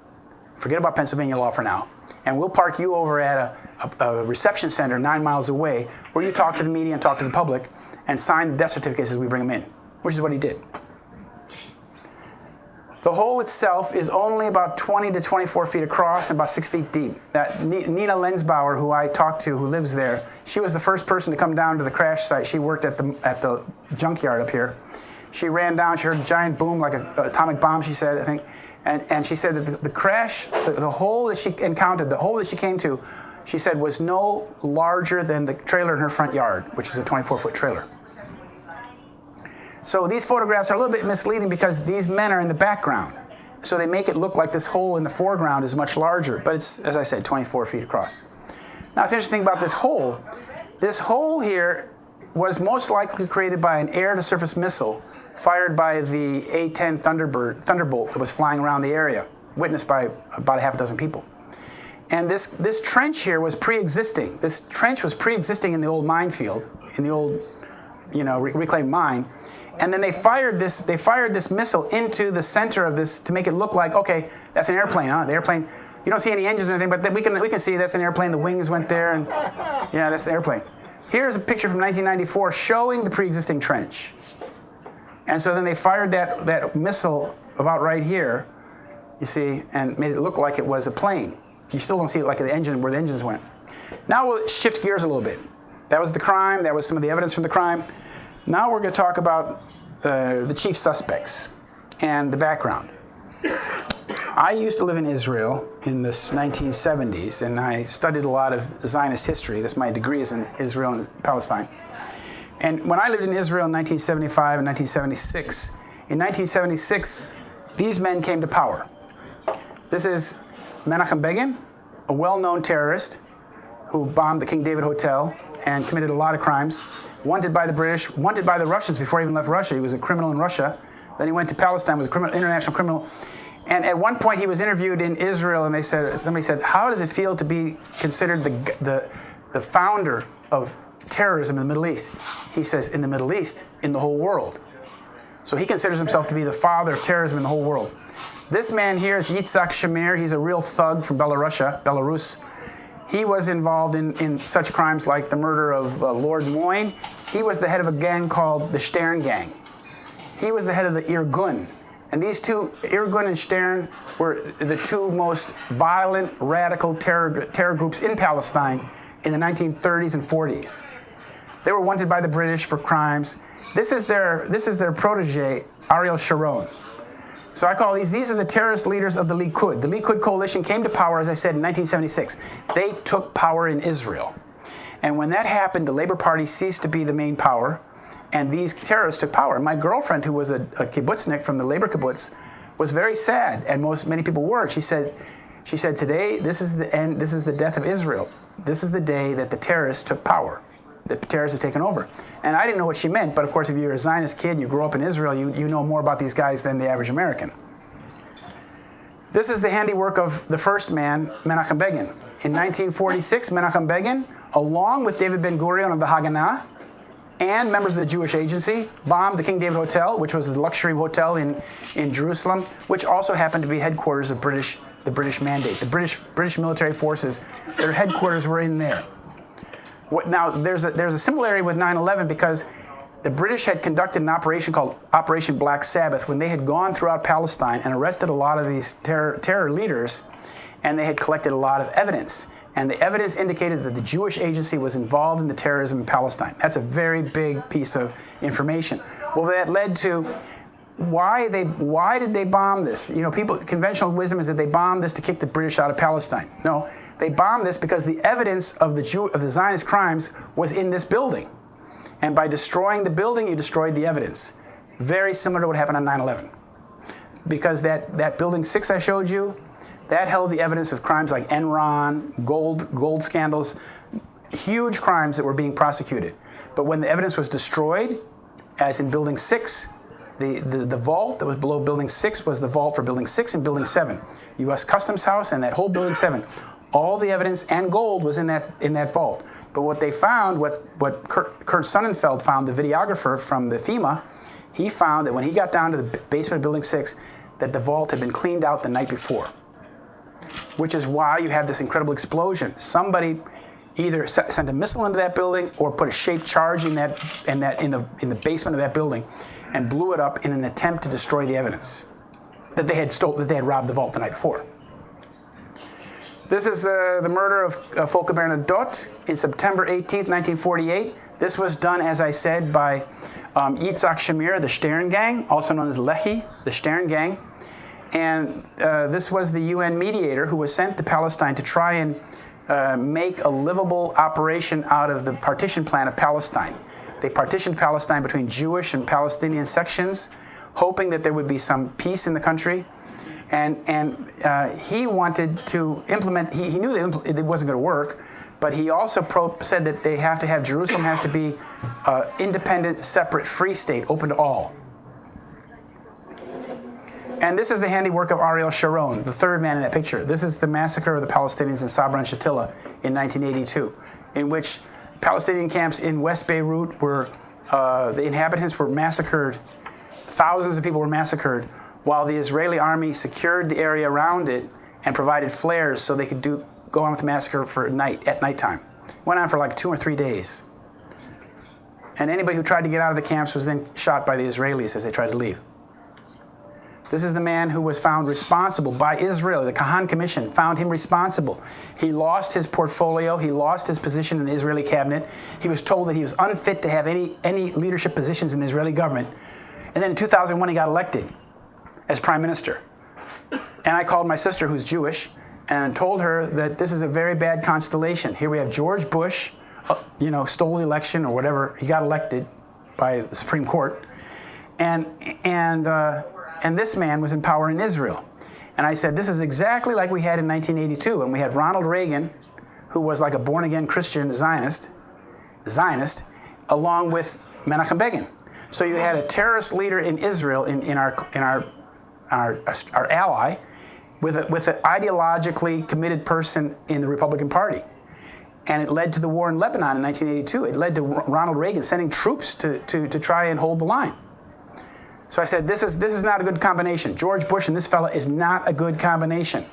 Forget about Pennsylvania law for now, and we'll park you over at a reception center 9 miles away, where you talk to the media and talk to the public, and sign the death certificates as we bring them in, which is what he did. The hole itself is only about 20 to 24 feet across and about 6 feet deep. Nina Lensbauer, who I talked to, who lives there, she was the first person to come down to the crash site. She worked at the junkyard up here. She ran down, she heard a giant boom like an atomic bomb, she said, I think. And she said that the crash, the hole that she encountered, the hole that she came to, she said was no larger than the trailer in her front yard, which is a 24-foot trailer. So these photographs are a little bit misleading because these men are in the background. So they make it look like this hole in the foreground is much larger, but it's, as I said, 24 feet across. Now, it's interesting about this hole. This hole here was most likely created by an air-to-surface missile fired by the A-10 Thunderbolt that was flying around the area, witnessed by about a half dozen people. And this trench here was pre-existing. This trench was pre-existing in the old minefield, in the old, reclaimed mine. And then they fired this missile into the center of this to make it look like, okay, that's an airplane, huh? The airplane, you don't see any engines or anything, but we can see that's an airplane. The wings went there, and yeah, that's an airplane. Here's a picture from 1994 showing the pre-existing trench. And so then they fired that missile about right here, you see, and made it look like it was a plane. You still don't see it like the engine, where the engines went. Now we'll shift gears a little bit. That was the crime. That was some of the evidence from the crime. Now we're going to talk about the chief suspects and the background. I used to live in Israel in the 1970s, and I studied a lot of Zionist history. That's my degree is in Israel and Palestine. And when I lived in Israel in 1975 and 1976, in 1976, these men came to power. This is Menachem Begin, a well-known terrorist who bombed the King David Hotel and committed a lot of crimes, wanted by the British, wanted by the Russians before he even left Russia. He was a criminal in Russia. Then he went to Palestine, was a criminal, international criminal. And at one point he was interviewed in Israel, and somebody said, how does it feel to be considered the founder of terrorism in the Middle East? He says, in the Middle East, in the whole world. So he considers himself to be the father of terrorism in the whole world. This man here is Yitzhak Shamir. He's a real thug from Belarus. He was involved in such crimes like the murder of Lord Moyne. He was the head of a gang called the Stern Gang. He was the head of the Irgun. And these two, Irgun and Stern, were the two most violent, radical terror groups in Palestine in the 1930s and 40s. They were wanted by the British for crimes. This is their protege, Ariel Sharon. So I call these are the terrorist leaders of the Likud. The Likud coalition came to power, as I said, in 1976. They took power in Israel. And when that happened, the Labor Party ceased to be the main power, and these terrorists took power. My girlfriend, who was a kibbutznik from the labor kibbutz, was very sad, and many people were. She said, today, this is the end, this is the death of Israel. This is the day that the terrorists took power. The terrorists have taken over. And I didn't know what she meant, but of course, if you're a Zionist kid and you grow up in Israel, you know more about these guys than the average American. This is the handiwork of the first man, Menachem Begin. In 1946, Menachem Begin, along with David Ben-Gurion of the Haganah and members of the Jewish Agency, bombed the King David Hotel, which was the luxury hotel in Jerusalem, which also happened to be headquarters of the British Mandate. The British military forces, their headquarters were in there. Now, there's a similarity with 9/11 because the British had conducted an operation called Operation Black Sabbath when they had gone throughout Palestine and arrested a lot of these terror leaders, and they had collected a lot of evidence. And the evidence indicated that the Jewish Agency was involved in the terrorism in Palestine. That's a very big piece of information. Well, that led to why did they bomb this? You know, conventional wisdom is that they bombed this to kick the British out of Palestine. No, they bombed this because the evidence of the Zionist crimes was in this building. And by destroying the building, you destroyed the evidence. Very similar to what happened on 9/11. Because that building 6 I showed you, that held the evidence of crimes like Enron, gold scandals, huge crimes that were being prosecuted. But when the evidence was destroyed, as in building 6, the vault that was below building 6 was the vault for building 6 and building 7. U.S. Customs House and that whole building 7. All the evidence and gold was in that vault. But what they found, what Kurt Sonnenfeld found, the videographer from the FEMA, he found that when he got down to the basement of building 6, that the vault had been cleaned out the night before. Which is why you have this incredible explosion. Somebody either sent a missile into that building or put a shaped charge in the basement of that building and blew it up in an attempt to destroy the evidence that they had robbed the vault the night before. This is the murder of Volker Bernadotte in September 18th, 1948. This was done, as I said, by Yitzhak Shamir, the Stern Gang, also known as Lehi, the Stern Gang. And this was the UN mediator who was sent to Palestine to try and make a livable operation out of the partition plan of Palestine. They partitioned Palestine between Jewish and Palestinian sections, hoping that there would be some peace in the country. And he wanted to implement, he knew that it wasn't going to work, but he also said that Jerusalem has to be an independent, separate, free state, open to all. And this is the handiwork of Ariel Sharon, the third man in that picture. This is the massacre of the Palestinians in Sabra and Shatila in 1982, in which Palestinian camps in West Beirut the inhabitants were massacred. Thousands of people were massacred while the Israeli army secured the area around it and provided flares so they could go on with the massacre at nighttime. Went on for like 2 or 3 days. And anybody who tried to get out of the camps was then shot by the Israelis as they tried to leave. This is the man who was found responsible by Israel. The Kahan Commission found him responsible. He lost his portfolio. He lost his position in the Israeli cabinet. He was told that he was unfit to have any leadership positions in the Israeli government. And then in 2001, he got elected as prime minister. And I called my sister, who's Jewish, and told her that this is a very bad constellation. Here we have George Bush, stole the election or whatever. He got elected by the Supreme Court. And this man was in power in Israel. And I said, this is exactly like we had in 1982 when we had Ronald Reagan, who was like a born-again Christian Zionist, along with Menachem Begin. So you had a terrorist leader in Israel, in our ally, with an ideologically committed person in the Republican Party. And it led to the war in Lebanon in 1982. It led to Ronald Reagan sending troops to try and hold the line. So I said, this is not a good combination. George Bush and this fella is not a good combination.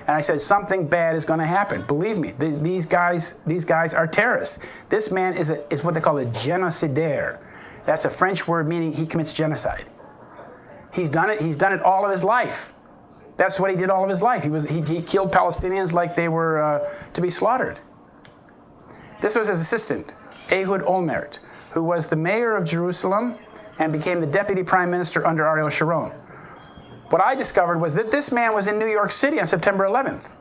And I said, something bad is going to happen. Believe me, these guys are terrorists. This man is what they call a génocidaire. That's a French word meaning he commits genocide. He's done it all of his life. That's what he did all of his life. He killed Palestinians like they were to be slaughtered. This was his assistant, Ehud Olmert, who was the mayor of Jerusalem and became the deputy prime minister under Ariel Sharon. What I discovered was that this man was in New York City on September 11th,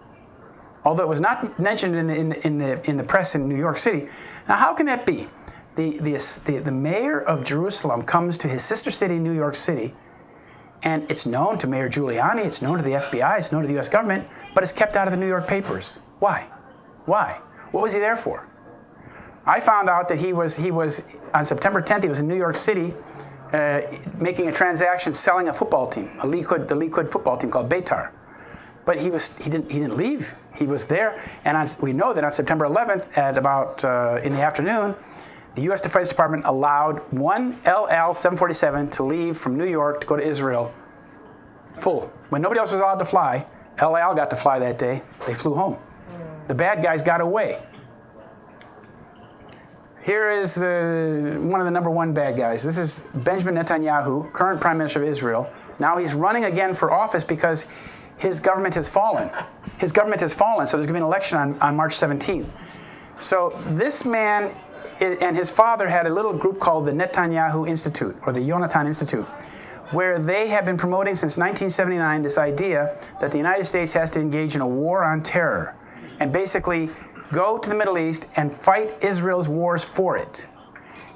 although it was not mentioned in the press in New York City. Now, how can that be? The mayor of Jerusalem comes to his sister city, New York City, and it's known to Mayor Giuliani, it's known to the FBI, it's known to the U.S. government, but it's kept out of the New York papers. Why? What was he there for? I found out that he was on September 10th, he was in New York City making a transaction selling a football team, the Likud football team called Beitar. But he didn't leave. He was there, and we know that on September 11th at about in the afternoon, the U.S. Defense Department allowed one LL-747 to leave from New York to go to Israel full. When nobody else was allowed to fly, LL got to fly that day. They flew home. The bad guys got away. Here is one of the number one bad guys. This is Benjamin Netanyahu, current Prime Minister of Israel. Now he's running again for office because his government has fallen. His government has fallen, so there's going to be an election on March 17th. So this man and his father had a little group called the Netanyahu Institute, or the Yonatan Institute, where they have been promoting since 1979 this idea that the United States has to engage in a war on terror and basically go to the Middle East and fight Israel's wars for it.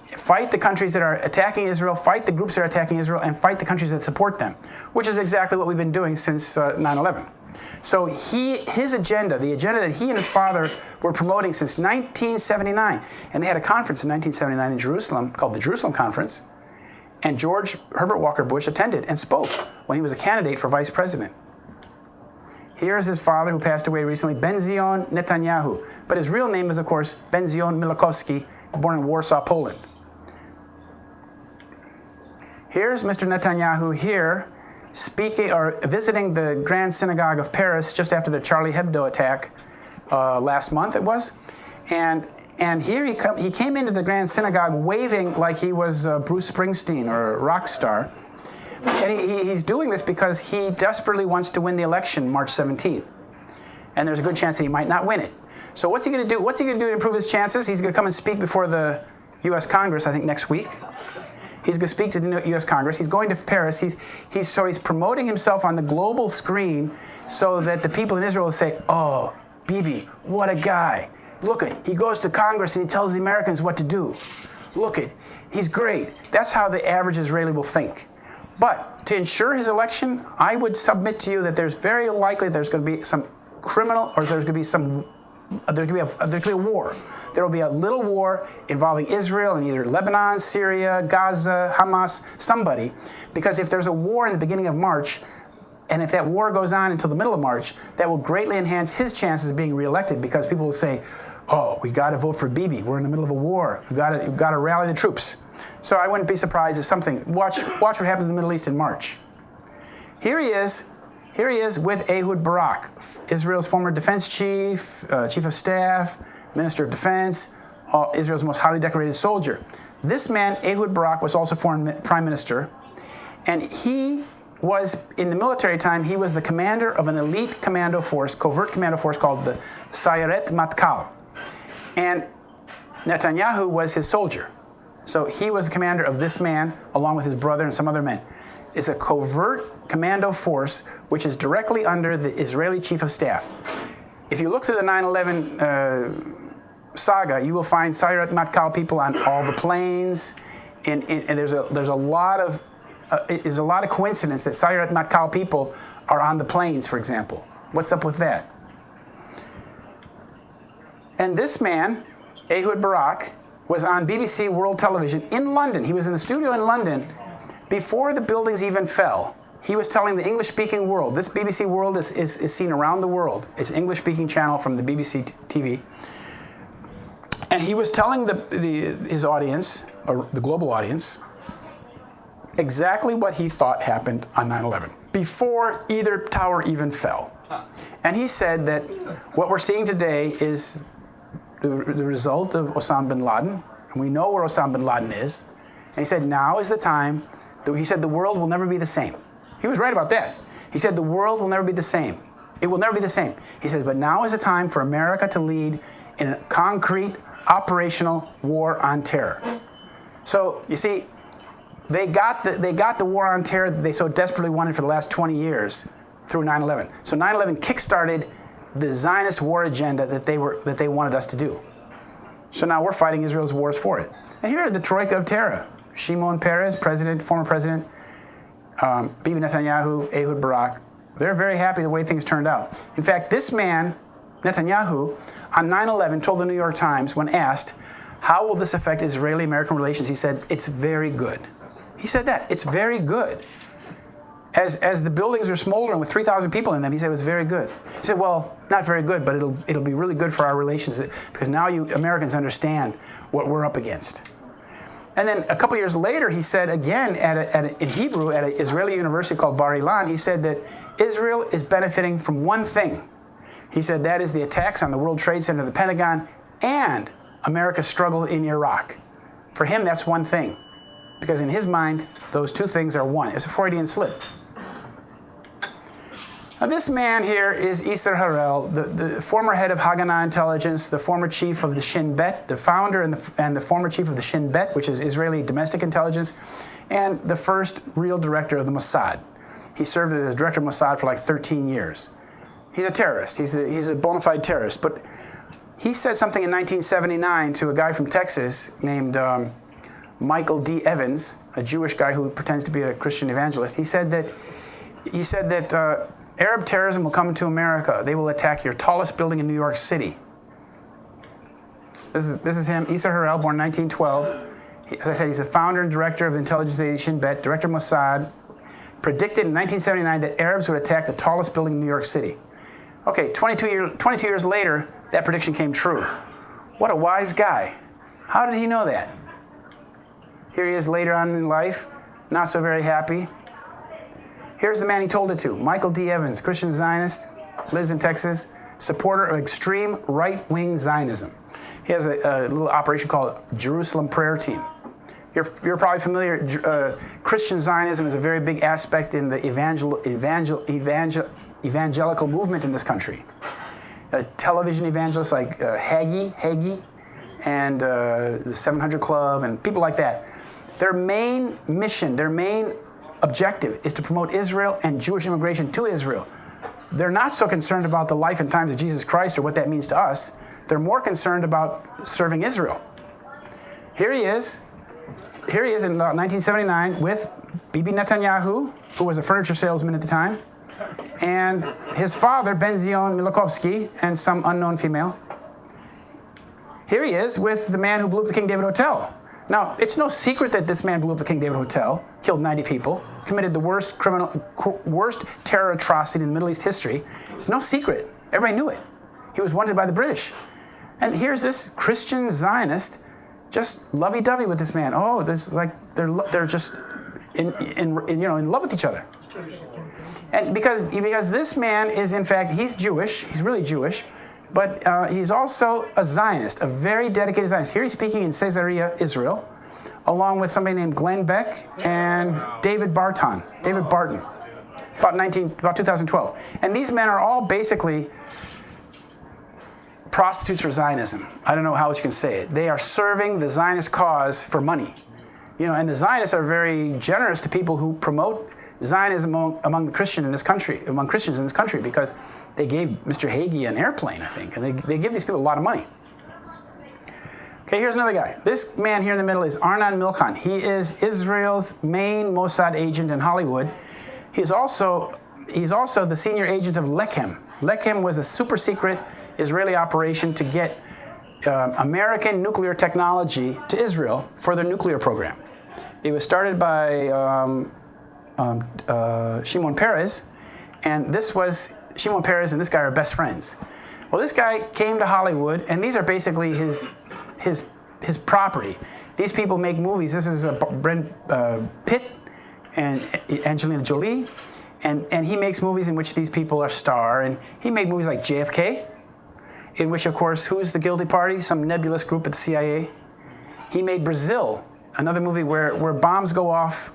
Fight the countries that are attacking Israel, fight the groups that are attacking Israel, and fight the countries that support them, which is exactly what we've been doing since 9/11. So his agenda, the agenda that he and his father were promoting since 1979, and they had a conference in 1979 in Jerusalem called the Jerusalem Conference, and George Herbert Walker Bush attended and spoke when he was a candidate for vice president. Here is his father, who passed away recently, Ben-Zion Netanyahu. But his real name is, of course, Ben-Zion Milakowski, born in Warsaw, Poland. Here's Mr. Netanyahu here, speaking or visiting the Grand Synagogue of Paris just after the Charlie Hebdo attack last month, it was. And here he came into the Grand Synagogue waving like he was Bruce Springsteen or a rock star. And he's doing this because he desperately wants to win the election March 17th. And there's a good chance that he might not win it. So what's he going to do? What's he going to do to improve his chances? He's going to come and speak before the U.S. Congress, I think, next week. He's going to speak to the U.S. Congress. He's going to Paris. He's promoting himself on the global screen so that the people in Israel will say, oh, Bibi, what a guy. Look it, he goes to Congress and he tells the Americans what to do. Look it, he's great. That's how the average Israeli will think. But to ensure his election, I would submit to you that there's very likely there's going to be some criminal, or there's going to be a war. There will be a little war involving Israel and either Lebanon, Syria, Gaza, Hamas, somebody. Because if there's a war in the beginning of March, and if that war goes on until the middle of March, that will greatly enhance his chances of being reelected, because people will say, oh, we got to vote for Bibi. We're in the middle of a war. We've got to rally the troops. So I wouldn't be surprised if something. Watch what happens in the Middle East in March. Here he is with Ehud Barak, Israel's former defense chief, chief of staff, minister of defense, Israel's most highly decorated soldier. This man, Ehud Barak, was also foreign prime minister, and he was, in the military time, he was the commander of an elite commando force, covert commando force called the Sayeret Matkal. And Netanyahu was his soldier. So he was the commander of this man, along with his brother and some other men. It's a covert commando force which is directly under the Israeli chief of staff. If you look through the 9/11 saga, you will find Sayeret Matkal people on all the planes, and there's a lot of coincidence that Sayeret Matkal people are on the planes, for example. What's up with that? And this man, Ehud Barak, was on BBC World Television in London. He was in the studio in London before the buildings even fell. He was telling the English-speaking world. This BBC World is seen around the world. It's an English-speaking channel from the BBC TV. And he was telling his audience, or the global audience, exactly what he thought happened on 9/11, before either tower even fell. And he said that what we're seeing today is the result of Osama bin Laden, and we know where Osama bin Laden is. And he said, now is the time. He said the world will never be the same. He was right about that. He said the world will never be the same. It will never be the same. He says, but now is the time for America to lead in a concrete, operational war on terror. So, you see, they got the war on terror that they so desperately wanted for the last 20 years through 9/11. So 9/11 kickstarted the Zionist war agenda that they wanted us to do. So now we're fighting Israel's wars for it. And here are the troika of terror: Shimon Peres, former president, Bibi Netanyahu, Ehud Barak. They're very happy the way things turned out. In fact, this man, Netanyahu, on 9/11 told the New York Times, when asked, how will this affect Israeli-American relations, he said, it's very good. He said that, it's very good. As the buildings are smoldering with 3,000 people in them, he said it was very good. He said, well, not very good, but it'll be really good for our relations, because now you Americans understand what we're up against. And then a couple years later, he said again in Hebrew at an Israeli university called Bar Ilan, he said that Israel is benefiting from one thing. He said that is the attacks on the World Trade Center, the Pentagon, and America's struggle in Iraq. For him, that's one thing, because in his mind, those two things are one. It's a Freudian slip. Now, this man here is Isser Harel, the former head of Haganah Intelligence, the former chief of the Shin Bet, the founder and the former chief of the Shin Bet, which is Israeli domestic intelligence, and the first real director of the Mossad. He served as director of Mossad for like 13 years. He's a terrorist. He's a bona fide terrorist. But he said something in 1979 to a guy from Texas named Michael D. Evans, a Jewish guy who pretends to be a Christian evangelist. He said that Arab terrorism will come to America. They will attack your tallest building in New York City. This is him, Isser Harel, born 1912. As I said, he's the founder and director of the intelligence agency Shin Bet, director of Mossad. Predicted in 1979 that Arabs would attack the tallest building in New York City. Okay, 22 years later, that prediction came true. What a wise guy. How did he know that? Here he is later on in life, not so very happy. Here's the man he told it to, Michael D. Evans, Christian Zionist, lives in Texas, supporter of extreme right-wing Zionism. He has a little operation called Jerusalem Prayer Team. You're probably familiar. Christian Zionism is a very big aspect in the evangelical movement in this country. Television evangelists like Hagee, and the 700 Club, and people like that. Their main mission, their main objective is to promote Israel and Jewish immigration to Israel. They're not so concerned about the life and times of Jesus Christ or what that means to us. They're more concerned about serving Israel. Here he is in 1979 with Bibi Netanyahu, who was a furniture salesman at the time, and his father, Ben Zion Milakovsky, and some unknown female. Here he is with the man who blew up the King David Hotel. Now, it's no secret that this man blew up the King David Hotel, killed 90 people, committed the worst terror atrocity in Middle East history. It's no secret. Everybody knew it. He was wanted by the British. And here's this Christian Zionist just lovey-dovey with this man. Oh, there's like they're just in love with each other. And because this man is, in fact, he's Jewish. He's really Jewish. But he's also a Zionist, a very dedicated Zionist. Here he's speaking in Caesarea, Israel, along with somebody named Glenn Beck and David Barton. about 2012. And these men are all basically prostitutes for Zionism. I don't know how else you can say it. They are serving the Zionist cause for money. And the Zionists are very generous to people who promote Zionism among Christians in this country, because they gave Mr. Hagee an airplane, I think, and they give these people a lot of money. Okay, here's another guy. This man here in the middle is Arnon Milchan. He is Israel's main Mossad agent in Hollywood. He's also the senior agent of Lechem. Lechem was a super secret Israeli operation to get American nuclear technology to Israel for their nuclear program. It was started by Shimon Peres, and Shimon Peres and this guy are best friends. Well, this guy came to Hollywood, and these are basically his property. These people make movies. This is Brent Pitt and Angelina Jolie, and he makes movies in which these people are star. And he made movies like JFK, in which, of course, who's the guilty party? Some nebulous group at the CIA. He made Brazil, another movie where bombs go off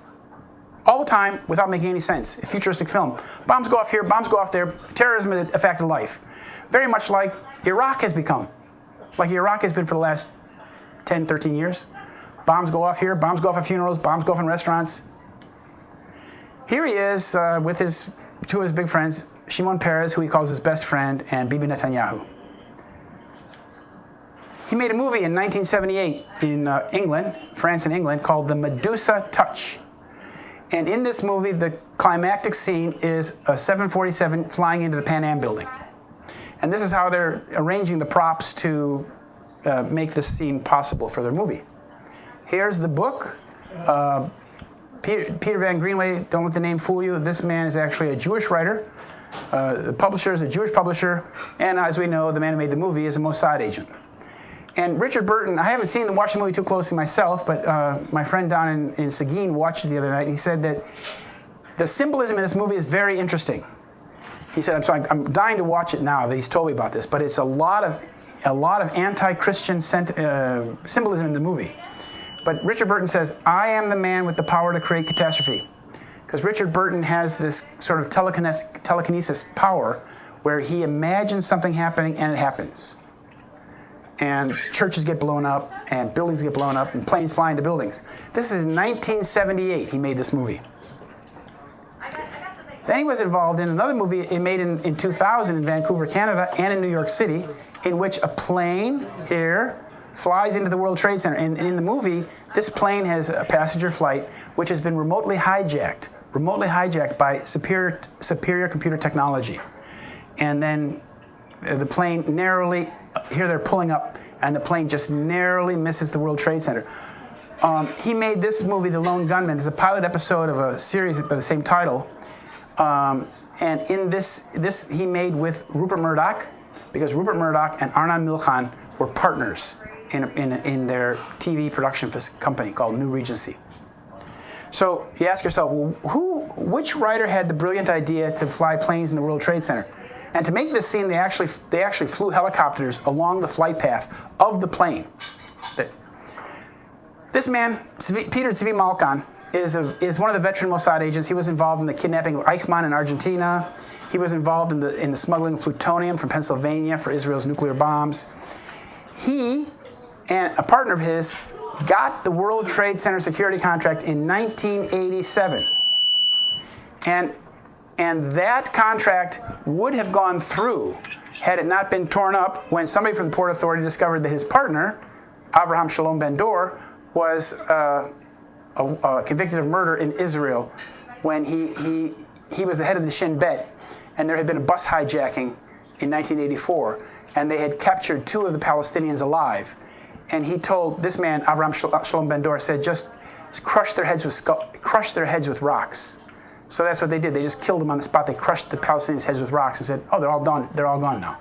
all the time without making any sense. A futuristic film. Bombs go off here, bombs go off there. Terrorism is a fact of life. Very much like Iraq has become. Like Iraq has been for the last 10, 13 years. Bombs go off here, bombs go off at funerals, bombs go off in restaurants. Here he is with two of his big friends, Shimon Peres, who he calls his best friend, and Bibi Netanyahu. He made a movie in 1978 in France and England, called The Medusa Touch. And in this movie, the climactic scene is a 747 flying into the Pan Am building. And this is how they're arranging the props to make this scene possible for their movie. Here's the book. Peter Van Greenway, don't let the name fool you. This man is actually a Jewish writer. The publisher is a Jewish publisher. And as we know, the man who made the movie is a Mossad agent. And Richard Burton, I haven't watched the movie too closely myself, but my friend down in Seguin watched it the other night, and he said that the symbolism in this movie is very interesting. He said, I'm dying to watch it now that he's told me about this, but it's a lot of anti-Christian symbolism in the movie. But Richard Burton says, I am the man with the power to create catastrophe. Because Richard Burton has this sort of telekinesis power where he imagines something happening and it happens. And churches get blown up, and buildings get blown up, and planes fly into buildings. This is 1978, he made this movie. Then he was involved in another movie he made in 2000 in Vancouver, Canada, and in New York City, in which a plane here flies into the World Trade Center. And in the movie, this plane has a passenger flight which has been remotely hijacked by superior computer technology. And then the plane narrowly, here they're pulling up, and the plane just narrowly misses the World Trade Center. He made this movie, The Lone Gunman. It's a pilot episode of a series by the same title. And in this he made with Rupert Murdoch, because Rupert Murdoch and Arnon Milchan were partners in their TV production company called New Regency. So you ask yourself, well, which writer had the brilliant idea to fly planes in the World Trade Center? And to make this scene, they actually flew helicopters along the flight path of the plane. This man, Peter Zvi Malkan, is one of the veteran Mossad agents. He was involved in the kidnapping of Eichmann in Argentina. He was involved in the smuggling of plutonium from Pennsylvania for Israel's nuclear bombs. He and a partner of his got the World Trade Center security contract in 1987. And that contract would have gone through had it not been torn up when somebody from the Port Authority discovered that his partner, Avraham Shalom Ben-Dor, was convicted of murder in Israel when he was the head of the Shin Bet, and there had been a bus hijacking in 1984, and they had captured two of the Palestinians alive. And he told this man, Avraham Shalom Ben-Dor, said, just crush their heads with rocks. So that's what they did. They just killed them on the spot. They crushed the Palestinians' heads with rocks and said, "Oh, they're all done. They're all gone now."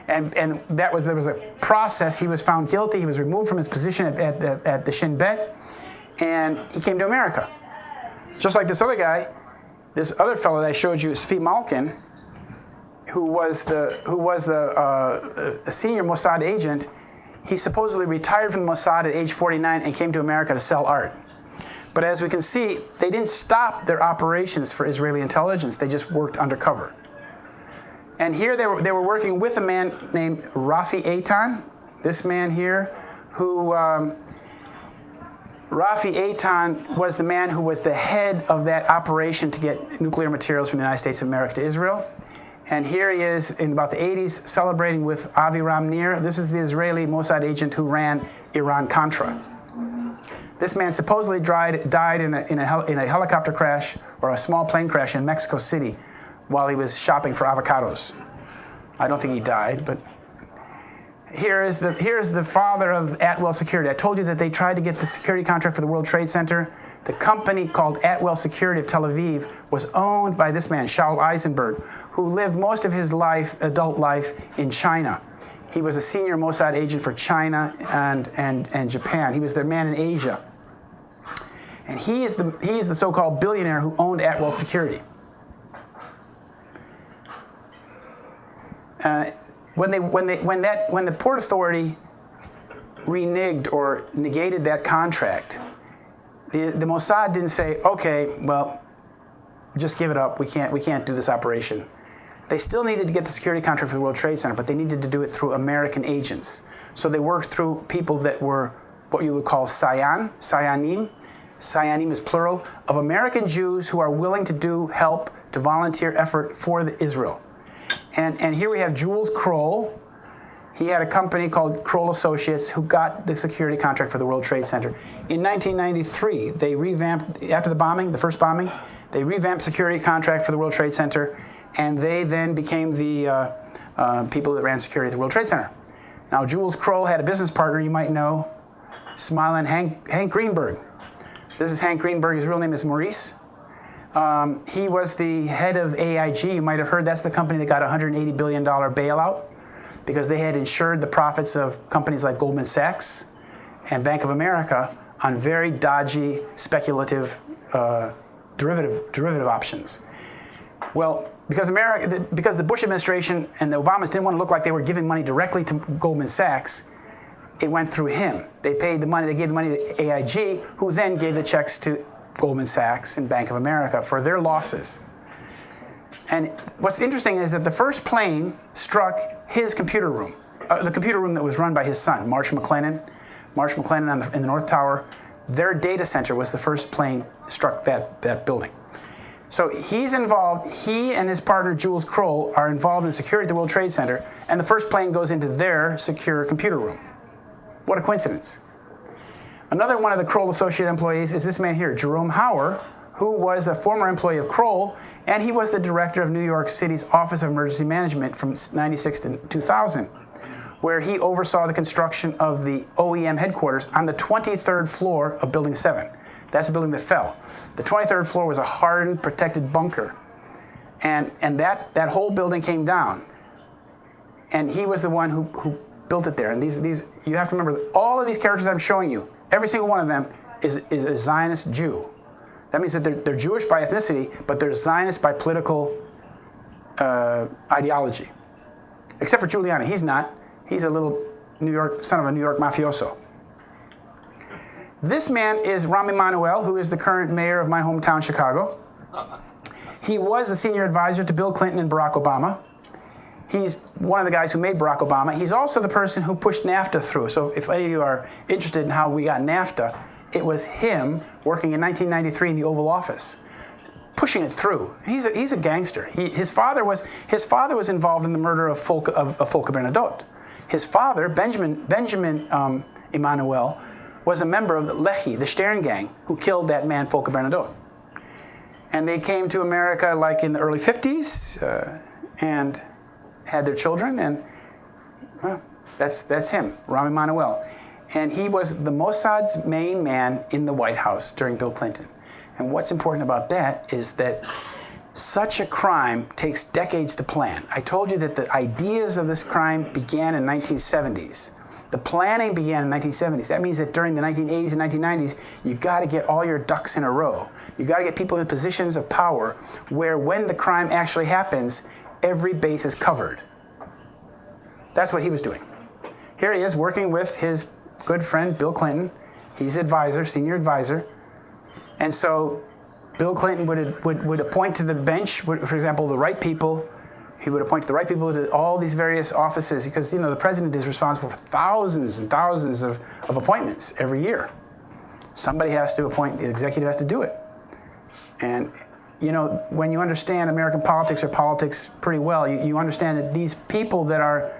And there was a process. He was found guilty. He was removed from his position at the Shin Bet, and he came to America. Just like this other guy, this other fellow that I showed you, Zvi Malkin, who was a senior Mossad agent. He supposedly retired from the Mossad at age 49 and came to America to sell art. But as we can see, they didn't stop their operations for Israeli intelligence. They just worked undercover. And here they were working with a man named Rafi Eitan, this man here, who Rafi Eitan was the man who was the head of that operation to get nuclear materials from the United States of America to Israel. And here he is in about the 80s celebrating with Aviram Nir. This is the Israeli Mossad agent who ran Iran-Contra. This man supposedly died in a helicopter crash or a small plane crash in Mexico City while he was shopping for avocados. I don't think he died, but here is the father of Atwell Security. I told you that they tried to get the security contract for the World Trade Center. The company called Atwell Security of Tel Aviv was owned by this man, Shaul Eisenberg, who lived most of his adult life in China. He was a senior Mossad agent for China and Japan. He was their man in Asia. And he is the so-called billionaire who owned Atwell Security. When the Port Authority reneged or negated that contract, the Mossad didn't say, okay, well, just give it up. We can't do this operation. They still needed to get the security contract for the World Trade Center, but they needed to do it through American agents. So they worked through people that were what you would call Sayanim. Sayanim is plural, of American Jews who are willing to help, to volunteer effort for Israel. And here we have Jules Kroll. He had a company called Kroll Associates who got the security contract for the World Trade Center. In 1993, they revamped, after the bombing, the first bombing, they revamped security contract for the World Trade Center, and they then became the people that ran security at the World Trade Center. Now, Jules Kroll had a business partner you might know, smiling Hank Greenberg. This is Hank Greenberg. His real name is Maurice. He was the head of AIG. You might have heard that's the company that got a $180 billion bailout because they had insured the profits of companies like Goldman Sachs and Bank of America on very dodgy, speculative derivative options. Well, because the Bush administration and the Obamas didn't want to look like they were giving money directly to Goldman Sachs, it went through him. They gave the money to AIG, who then gave the checks to Goldman Sachs and Bank of America for their losses. And what's interesting is that the first plane struck his computer room, the computer room that was run by his son, Marsh McLennan. Marsh McLennan in the North Tower. Their data center was the first plane struck that building. So he's involved, he and his partner Jules Kroll are involved in security at the World Trade Center, and the first plane goes into their secure computer room. What a coincidence. Another one of the Kroll Associate employees is this man here, Jerome Hauer, who was a former employee of Kroll, and he was the director of New York City's Office of Emergency Management from 96 to 2000, where he oversaw the construction of the OEM headquarters on the 23rd floor of Building 7. That's the building that fell. The 23rd floor was a hardened, protected bunker, and that whole building came down, and he was the one who built it there. And these you have to remember, all of these characters I'm showing you, every single one of them is a Zionist Jew. That means that they're Jewish by ethnicity, but they're Zionist by political ideology. Except for Giuliani, he's not. He's a little son of a New York mafioso. This man is Rahm Emanuel, who is the current mayor of my hometown, Chicago. He was the senior advisor to Bill Clinton and Barack Obama. He's one of the guys who made Barack Obama. He's also the person who pushed NAFTA through. So if any of you are interested in how we got NAFTA, it was him working in 1993 in the Oval Office, pushing it through. He's a gangster. His father was involved in the murder of Volker Bernadotte. His father, Benjamin Emanuel, was a member of the Lehi, the Stern gang, who killed that man, Volker Bernadotte. And they came to America like in the early 50s and had their children, and well, that's him, Rahm Emanuel. And he was the Mossad's main man in the White House during Bill Clinton. And what's important about that is that such a crime takes decades to plan. I told you that the ideas of this crime began in 1970s. The planning began in 1970s. That means that during the 1980s and 1990s, you got to get all your ducks in a row. You got to get people in positions of power where when the crime actually happens, every base is covered. That's what he was doing. Here he is working with his good friend Bill Clinton. He's advisor, senior advisor. And so Bill Clinton would appoint to the bench, for example, the right people. He would appoint the right people to all these various offices because, the president is responsible for thousands and thousands of appointments every year. Somebody has to appoint, the executive has to do it. And, when you understand American politics or politics pretty well, you understand that these people that are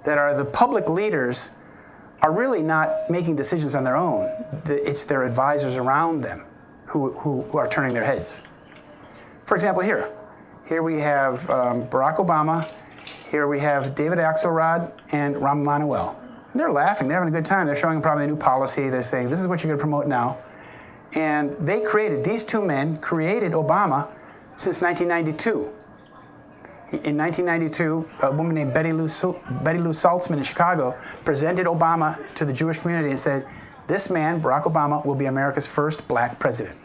the public leaders are really not making decisions on their own. It's their advisors around them who are turning their heads. For example, here we have Barack Obama. Here we have David Axelrod and Rahm Emanuel. They're laughing. They're having a good time. They're showing probably a new policy. They're saying, this is what you're going to promote now. And these two men created Obama since 1992. In 1992, a woman named Betty Lou Saltzman in Chicago presented Obama to the Jewish community and said, this man, Barack Obama, will be America's first black president.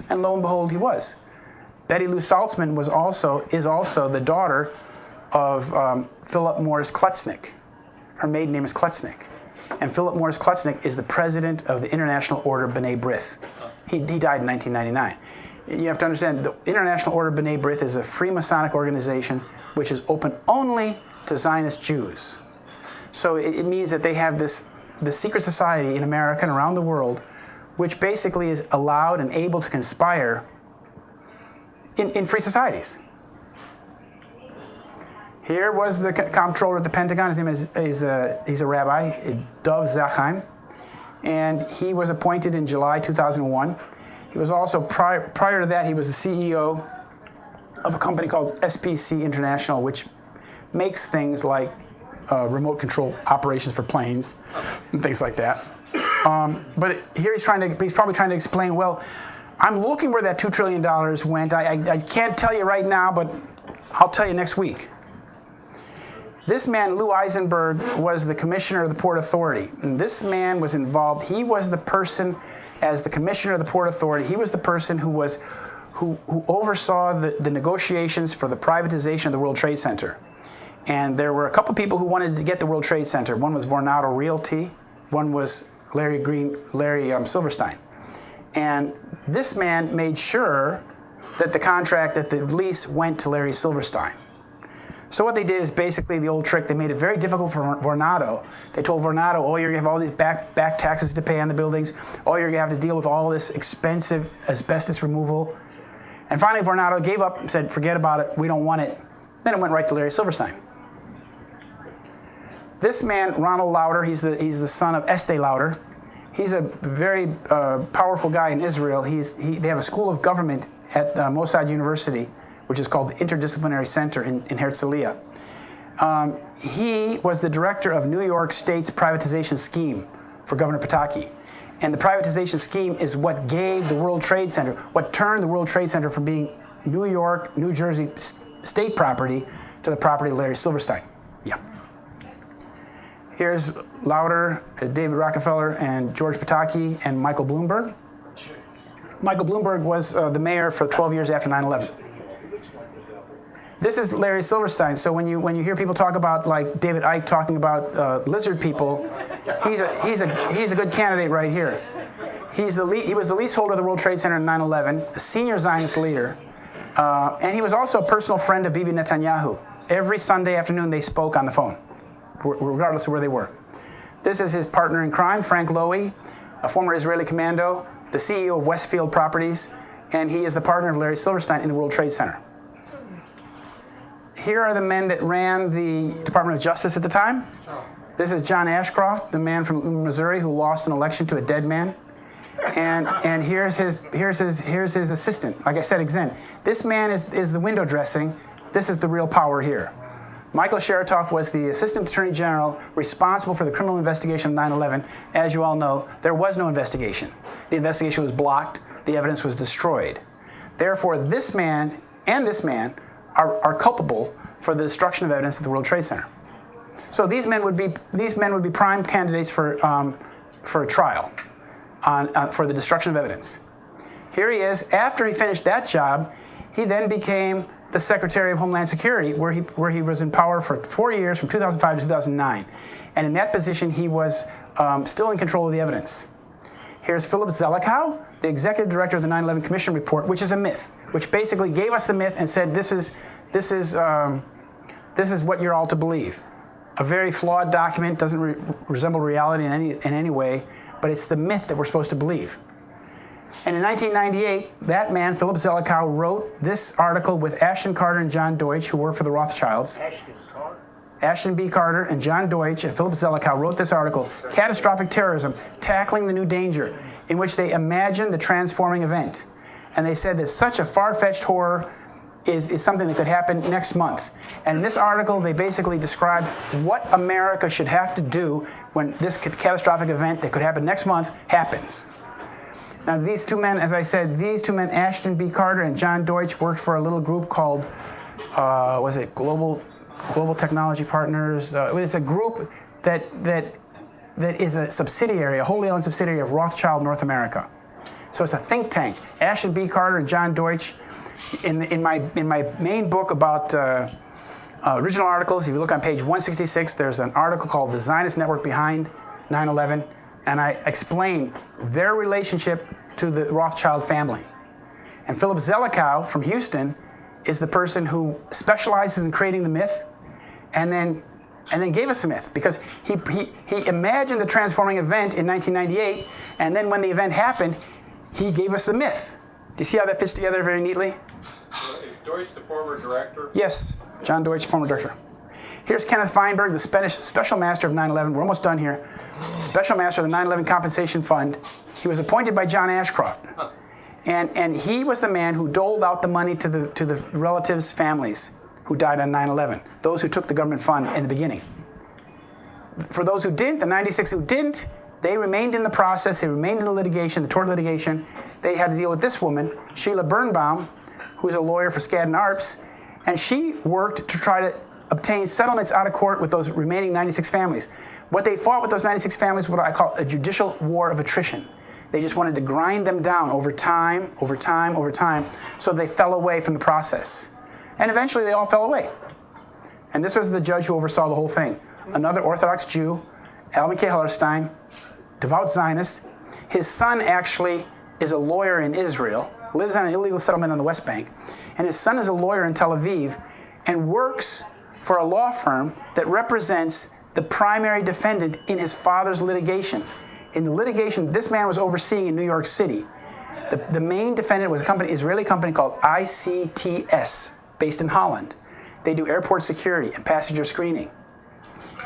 And lo and behold, he was. Betty Lou Saltzman is also the daughter of Philip Morris Klutznick. Her maiden name is Klutznick. And Philip Morris Klutznick is the president of the International Order B'nai B'rith. He died in 1999. You have to understand, the International Order B'nai B'rith is a free Masonic organization which is open only to Zionist Jews. So it means that they have this secret society in America and around the world which basically is allowed and able to conspire in free societies. Here was the comptroller at the Pentagon. His name he's a rabbi, Dov Zakheim, and he was appointed in July 2001. He was also, prior to that, he was the CEO of a company called SPC International, which makes things like remote control operations for planes and things like that. But here he's probably trying to explain, well, I'm looking where that $2 trillion went. I can't tell you right now, but I'll tell you next week. This man, Lou Eisenberg, was the commissioner of the Port Authority. And this man was involved. He was the person, as the commissioner of the Port Authority, he was the person who oversaw the negotiations for the privatization of the World Trade Center. And there were a couple people who wanted to get the World Trade Center. One was Vornado Realty. One was Larry Silverstein. And this man made sure that the lease went to Larry Silverstein. So what they did is basically the old trick. They made it very difficult for Vornado. They told Vornado, oh, you're going to have all these back taxes to pay on the buildings. Oh, you're going to have to deal with all this expensive asbestos removal. And finally, Vornado gave up and said, forget about it. We don't want it. Then it went right to Larry Silverstein. This man, Ronald Lauder, he's the son of Estee Lauder. He's a very powerful guy in Israel. They have a school of government at Mossad University, which is called the Interdisciplinary Center in Herzliya. He was the director of New York State's privatization scheme for Governor Pataki. And the privatization scheme is what gave the World Trade Center, what turned the World Trade Center from being New York, New Jersey state property to the property of Larry Silverstein. Yeah. Here's Lauder, David Rockefeller, and George Pataki, and Michael Bloomberg. Michael Bloomberg was the mayor for 12 years after 9/11. This is Larry Silverstein. So when you hear people talk about, like David Icke talking about lizard people, he's a good candidate right here. He was the leaseholder of the World Trade Center in 9/11, a senior Zionist leader, and he was also a personal friend of Bibi Netanyahu. Every Sunday afternoon they spoke on the phone, regardless of where they were. This is his partner in crime, Frank Lowy, a former Israeli commando, the CEO of Westfield Properties, and he is the partner of Larry Silverstein in the World Trade Center. Here are the men that ran the Department of Justice at the time. This is John Ashcroft, the man from Missouri who lost an election to a dead man. And here's his assistant. Like I said, again, this man is the window dressing. This is the real power here. Michael Chertoff was the Assistant Attorney General responsible for the criminal investigation of 9/11. As you all know, there was no investigation. The investigation was blocked. The evidence was destroyed. Therefore, this man and this man are culpable for the destruction of evidence at the World Trade Center. So these men would be prime candidates for a trial for the destruction of evidence. Here he is. After he finished that job, he then became the Secretary of Homeland Security, where he was in power for 4 years, from 2005 to 2009. And in that position, he was still in control of the evidence. Here's Philip Zelikow, the executive director of the 9/11 Commission report, which is a myth, which basically gave us the myth and said this is what you're all to believe. A very flawed document, doesn't resemble reality in any way, but it's the myth that we're supposed to believe. And in 1998, that man, Philip Zelikow, wrote this article with Ashton Carter and John Deutsch, who worked for the Rothschilds. Ashton B. Carter and John Deutsch and Philip Zelikow wrote this article, Catastrophic Terrorism, Tackling the New Danger, in which they imagined the transforming event. And they said that such a far-fetched horror is something that could happen next month. And in this article, they basically described what America should have to do when this catastrophic event that could happen next month happens. Now, these two men, as I said, Ashton B. Carter and John Deutsch, worked for a little group called, Global Technology Partners. It's a group that is a subsidiary, a wholly owned subsidiary of Rothschild North America. So it's a think tank. Ashton B. Carter and John Deutsch. In my main book about original articles, if you look on page 166, there's an article called "The Zionist Network Behind 9/11," and I explain their relationship to the Rothschild family. And Philip Zelikow from Houston is the person who specializes in creating the myth, and then gave us the myth, because he imagined a transforming event in 1998, and then when the event happened, he gave us the myth. Do you see how that fits together very neatly? Is Deutsch the former director? Yes, John Deutsch, former director. Here's Kenneth Feinberg, the special master of 9/11. We're almost done here. Special master of the 9/11 Compensation Fund. He was appointed by John Ashcroft. And he was the man who doled out the money to the relatives' families who died on 9/11, those who took the government fund in the beginning. For those who didn't, the 96 who didn't, they remained in the process, they remained in the litigation, the tort litigation. They had to deal with this woman, Sheila Birnbaum, who's a lawyer for Skadden Arps, and she worked to try to obtain settlements out of court with those remaining 96 families. What they fought with those 96 families was what I call a judicial war of attrition. They just wanted to grind them down over time, so they fell away from the process. And eventually they all fell away. And this was the judge who oversaw the whole thing. Another Orthodox Jew, Alvin K. Hellerstein, devout Zionist. His son actually is a lawyer in Israel, lives on an illegal settlement on the West Bank. And his son is a lawyer in Tel Aviv and works for a law firm that represents the primary defendant in his father's litigation. In the litigation this man was overseeing in New York City, the main defendant was an Israeli company called ICTS, based in Holland. They do airport security and passenger screening.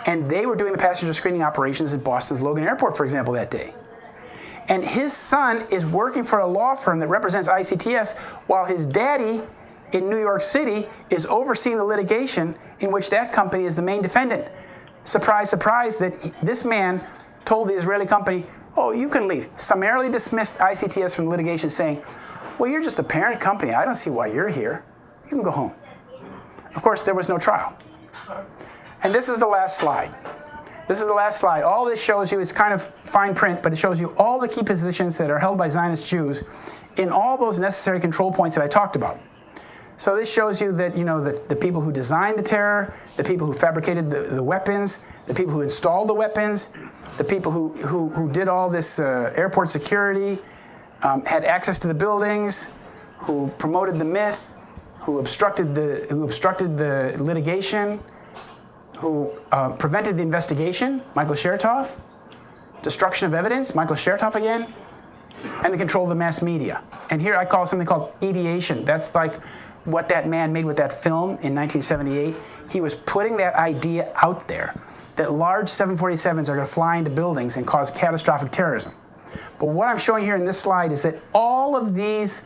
And they were doing the passenger screening operations at Boston's Logan Airport, for example, that day. And his son is working for a law firm that represents ICTS, while his daddy in New York City is overseeing the litigation in which that company is the main defendant. Surprise, surprise, that this man told the Israeli company, oh, you can leave. Summarily dismissed ICTS from litigation, saying, well, you're just a parent company. I don't see why you're here. You can go home. Of course, there was no trial. And this is the last slide. This is the last slide. All this shows you, it's kind of fine print, but it shows you all the key positions that are held by Zionist Jews in all those necessary control points that I talked about. So this shows you that, the people who designed the terror, the people who fabricated the weapons, the people who installed the weapons, the people who did all this airport security, had access to the buildings, who promoted the myth, who obstructed the litigation, who prevented the investigation, Michael Chertoff, destruction of evidence, Michael Chertoff again, and the control of the mass media. And here I call something called ideation. That's like what that man made with that film in 1978. He was putting that idea out there that large 747s are going to fly into buildings and cause catastrophic terrorism. But what I'm showing here in this slide is that all of these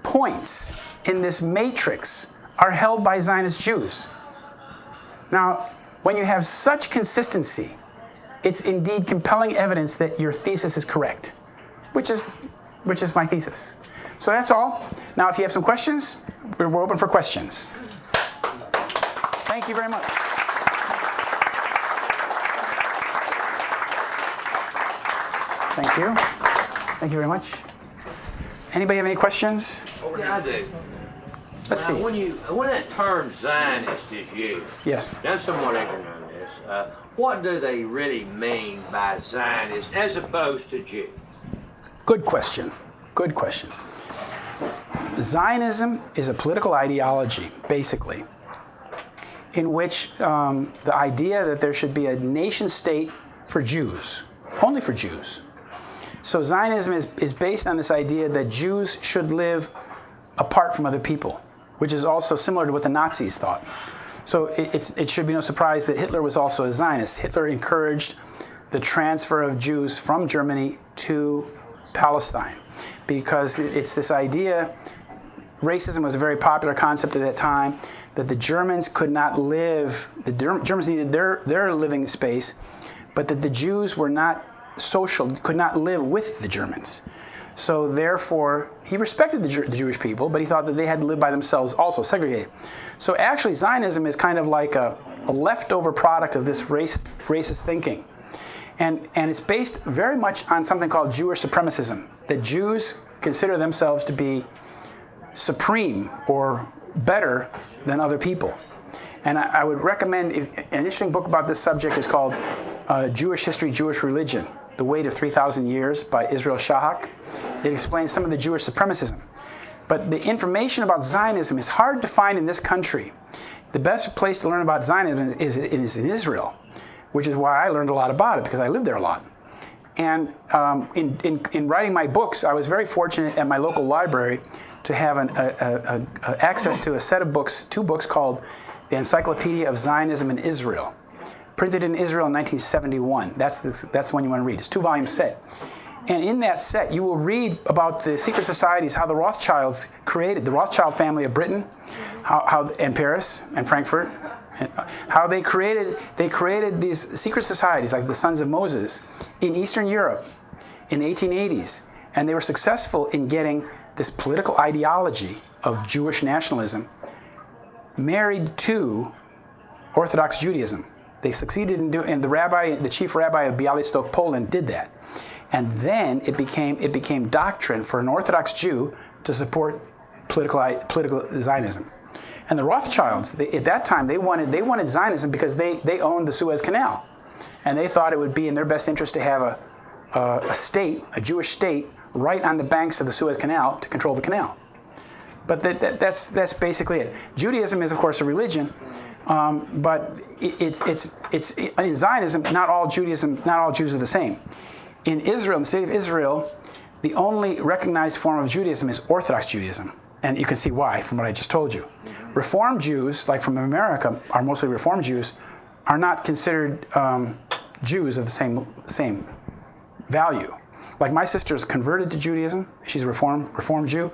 points in this matrix are held by Zionist Jews. Now, when you have such consistency, it's indeed compelling evidence that your thesis is correct, which is my thesis. So that's all. Now, if you have some questions, we're open for questions. Thank you very much. Thank you. Thank you very much. Anybody have any questions? Yeah, I do. Let's see. When that term Zionist is used, yes. I'm somewhat ignorant on this. What do they really mean by Zionist as opposed to Jew? Good question. Good question. Zionism is a political ideology, basically, in which the idea that there should be a nation state for Jews, only for Jews. So Zionism is based on this idea that Jews should live apart from other people, which is also similar to what the Nazis thought. So it should be no surprise that Hitler was also a Zionist. Hitler encouraged the transfer of Jews from Germany to Palestine because it's this idea. Racism was a very popular concept at that time, that the Germans could not live, Germans needed their living space, but that the Jews were not social, could not live with the Germans. So therefore, he respected the Jewish people, but he thought that they had to live by themselves also, segregated. So actually, Zionism is kind of like a leftover product of this racist thinking. And it's based very much on something called Jewish supremacism, that Jews consider themselves to be supreme or better than other people. And I would recommend, an interesting book about this subject is called Jewish History, Jewish Religion, The Weight of 3,000 Years by Israel Shahak. It explains some of the Jewish supremacism. But the information about Zionism is hard to find in this country. The best place to learn about Zionism is in Israel, which is why I learned a lot about it, because I lived there a lot. And in writing my books, I was very fortunate at my local library to have access to a set of books, 2 books called The Encyclopedia of Zionism in Israel, printed in Israel in 1971. That's the one you want to read. It's a 2-volume set. And in that set, you will read about the secret societies, how the Rothschilds created, the Rothschild family of Britain, and Paris and Frankfurt, how they created these secret societies like the Sons of Moses in Eastern Europe in the 1880s. And they were successful in getting this political ideology of Jewish nationalism married to Orthodox Judaism. They succeeded in doing, and the chief rabbi of Bialystok, Poland, did that. And then it became doctrine for an Orthodox Jew to support political Zionism. And the Rothschilds, at that time, they wanted Zionism because they owned the Suez Canal, and they thought it would be in their best interest to have a state, a Jewish state, right on the banks of the Suez Canal to control the canal. But that's basically it. Judaism is, of course, a religion, but it's in Zionism. Not all Jews are the same. In Israel, in the state of Israel, the only recognized form of Judaism is Orthodox Judaism. And you can see why from what I just told you. Reform Jews, like from America, are mostly Reform Jews, are not considered Jews of the same value. Like my sister is converted to Judaism. She's a Reform Jew.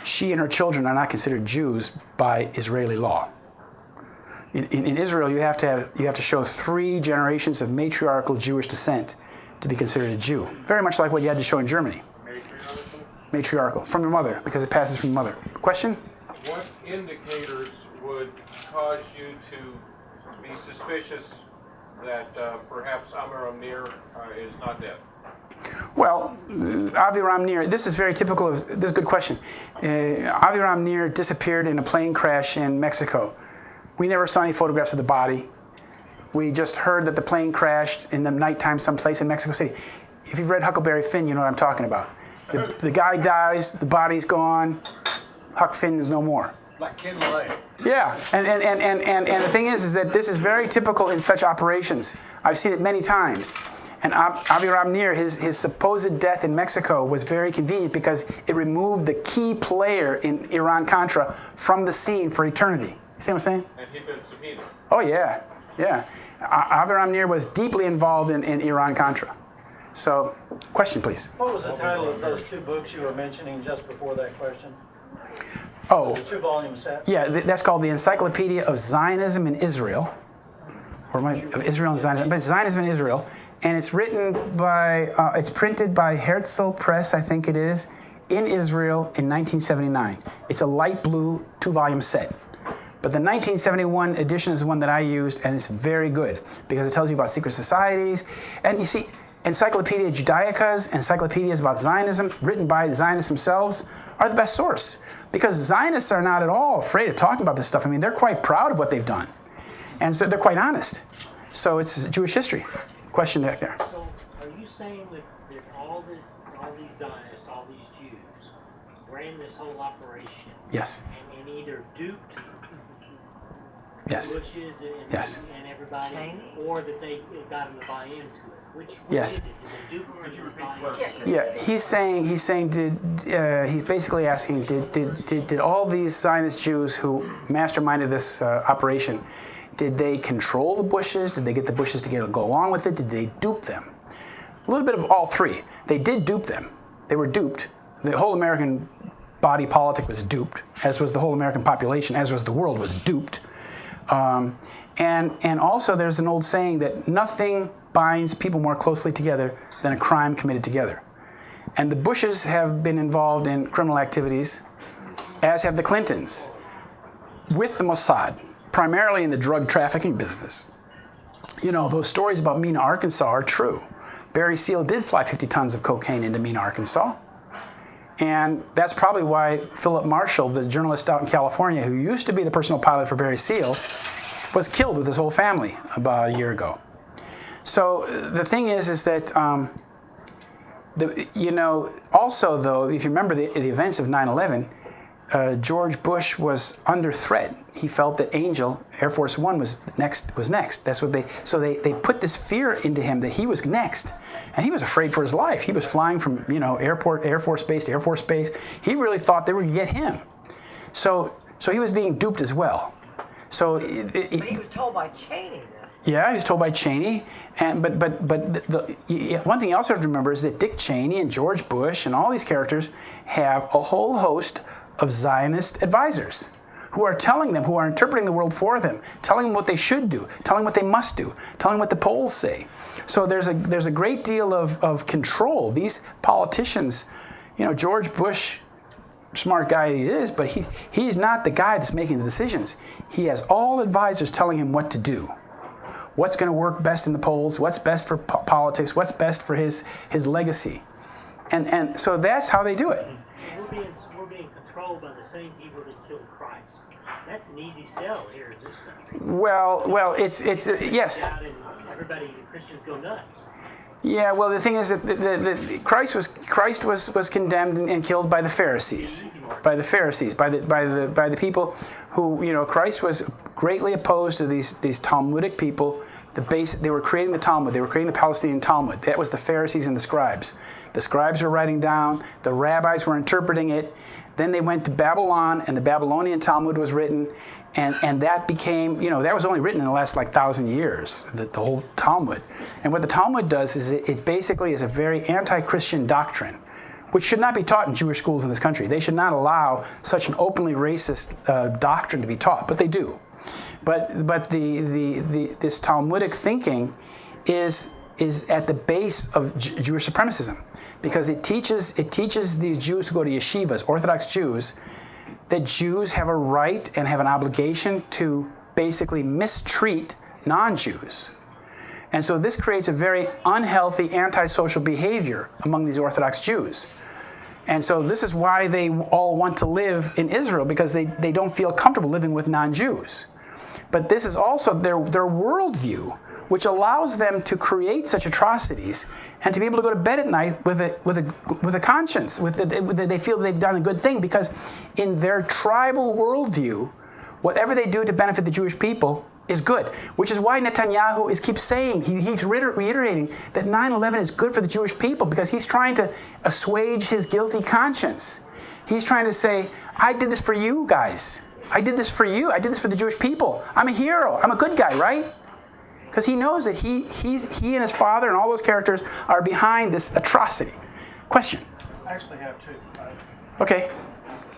She and her children are not considered Jews by Israeli law. In Israel, you have to show 3 generations of matriarchal Jewish descent to be considered a Jew. Very much like what you had to show in Germany. Matriarchal, from your mother, because it passes from your mother. Question? What indicators would cause you to be suspicious that perhaps Amiram Nir is not dead? Well, Aviram Nir, this is very typical of, this is a good question. Aviram Nir disappeared in a plane crash in Mexico. We never saw any photographs of the body. We just heard that the plane crashed in the nighttime someplace in Mexico City. If you've read Huckleberry Finn, you know what I'm talking about. The guy dies, the body's gone, Huck Finn is no more. Like Ken Lay. Yeah, and the thing is that this is very typical in such operations. I've seen it many times. And Aviram Nir, his supposed death in Mexico was very convenient because it removed the key player in Iran-Contra from the scene for eternity. You see what I'm saying? And he'd been subpoenaed. Oh, yeah. Aviram Nir was deeply involved in Iran-Contra. So, question, please. What was the title of those 2 books you were mentioning just before that question? Oh, The 2-volume set? yeah, that's called the Encyclopedia of Zionism in Israel, of Israel and Zionism, but it's Zionism in Israel, and it's written by, it's printed by Herzl Press, I think it is, in Israel in 1979. It's a light blue 2-volume set. But the 1971 edition is the one that I used, and it's very good because it tells you about secret societies. And you see, Encyclopedia Judaicas, encyclopedias about Zionism, written by the Zionists themselves, are the best source. Because Zionists are not at all afraid of talking about this stuff. I mean, they're quite proud of what they've done. And so they're quite honest. So it's Jewish history. Question back there. So are you saying that all these these Zionists, all these Jews, ran this whole operation Yes. and either duped Yes. Bushes and, Yes. and everybody, or that they got them to buy into it? Which Yes. is it? Did they dupe or did you buy into it? Yeah, he's saying he's basically asking, did all these Zionist Jews who masterminded this operation, did they control the Bushes? Did they get the Bushes to go along with it? Did they dupe them? A little bit of all three. They did dupe them. They were duped. The whole American body politic was duped, as was the whole American population, as was the world was duped. And also there's an old saying that nothing binds people more closely together than a crime committed together. And the Bushes have been involved in criminal activities, as have the Clintons, with the Mossad, primarily in the drug trafficking business. You know, those stories about Mena, Arkansas are true. Barry Seal did fly 50 tons of cocaine into Mena, Arkansas. And that's probably why Philip Marshall, the journalist out in California who used to be the personal pilot for Barry Seal, was killed with his whole family about a year ago. So the thing is that, also though, if you remember the events of 9/11, George Bush was under threat. He felt that Angel, Air Force One, was next. That's what they put this fear into him that he was next, and he was afraid for his life. He was flying from Air Force Base to Air Force Base. He really thought they would get him. So he was being duped as well. So but he was told by Cheney this. Yeah, he was told by Cheney, but one thing you also have to remember is that Dick Cheney and George Bush and all these characters have a whole host of Zionist advisors who are telling them, who are interpreting the world for them, telling them what they should do, telling them what they must do, telling them what the polls say. So there's a great deal of control. These politicians, George Bush, smart guy he is, but he's not the guy that's making the decisions. He has all advisors telling him what to do. What's going to work best in the polls, what's best for politics, what's best for his legacy. And so that's how they do it. We're being controlled by the same people that killed Christ. That's an easy sell here in this country. Well, it's yes. Everybody, the Christians go nuts. Yeah, well, the thing is that Christ was condemned and killed by the Pharisees, by the people who, Christ was greatly opposed to these Talmudic people. They were creating the Talmud. They were creating the Palestinian Talmud. That was the Pharisees and the scribes. The scribes were writing down. The rabbis were interpreting it. Then they went to Babylon, and the Babylonian Talmud was written. And that became, that was only written in the last 1,000 years, the whole Talmud. And what the Talmud does is it basically is a very anti-Christian doctrine, which should not be taught in Jewish schools in this country. They should not allow such an openly racist doctrine to be taught, but they do. But this Talmudic thinking is at the base of Jewish supremacism, because it teaches these Jews who go to yeshivas, Orthodox Jews, that Jews have a right and have an obligation to basically mistreat non-Jews. And so this creates a very unhealthy antisocial behavior among these Orthodox Jews. And so this is why they all want to live in Israel, because they don't feel comfortable living with non-Jews. But this is also their worldview, which allows them to create such atrocities and to be able to go to bed at night with a conscience. They feel they've done a good thing, because in their tribal worldview, whatever they do to benefit the Jewish people is good. Which is why Netanyahu keeps saying, he's reiterating that 9/11 is good for the Jewish people, because he's trying to assuage his guilty conscience. He's trying to say, I did this for you guys. I did this for you. I did this for the Jewish people. I'm a hero. I'm a good guy, right? Because he knows that he and his father and all those characters are behind this atrocity. Question? I actually have two. Okay.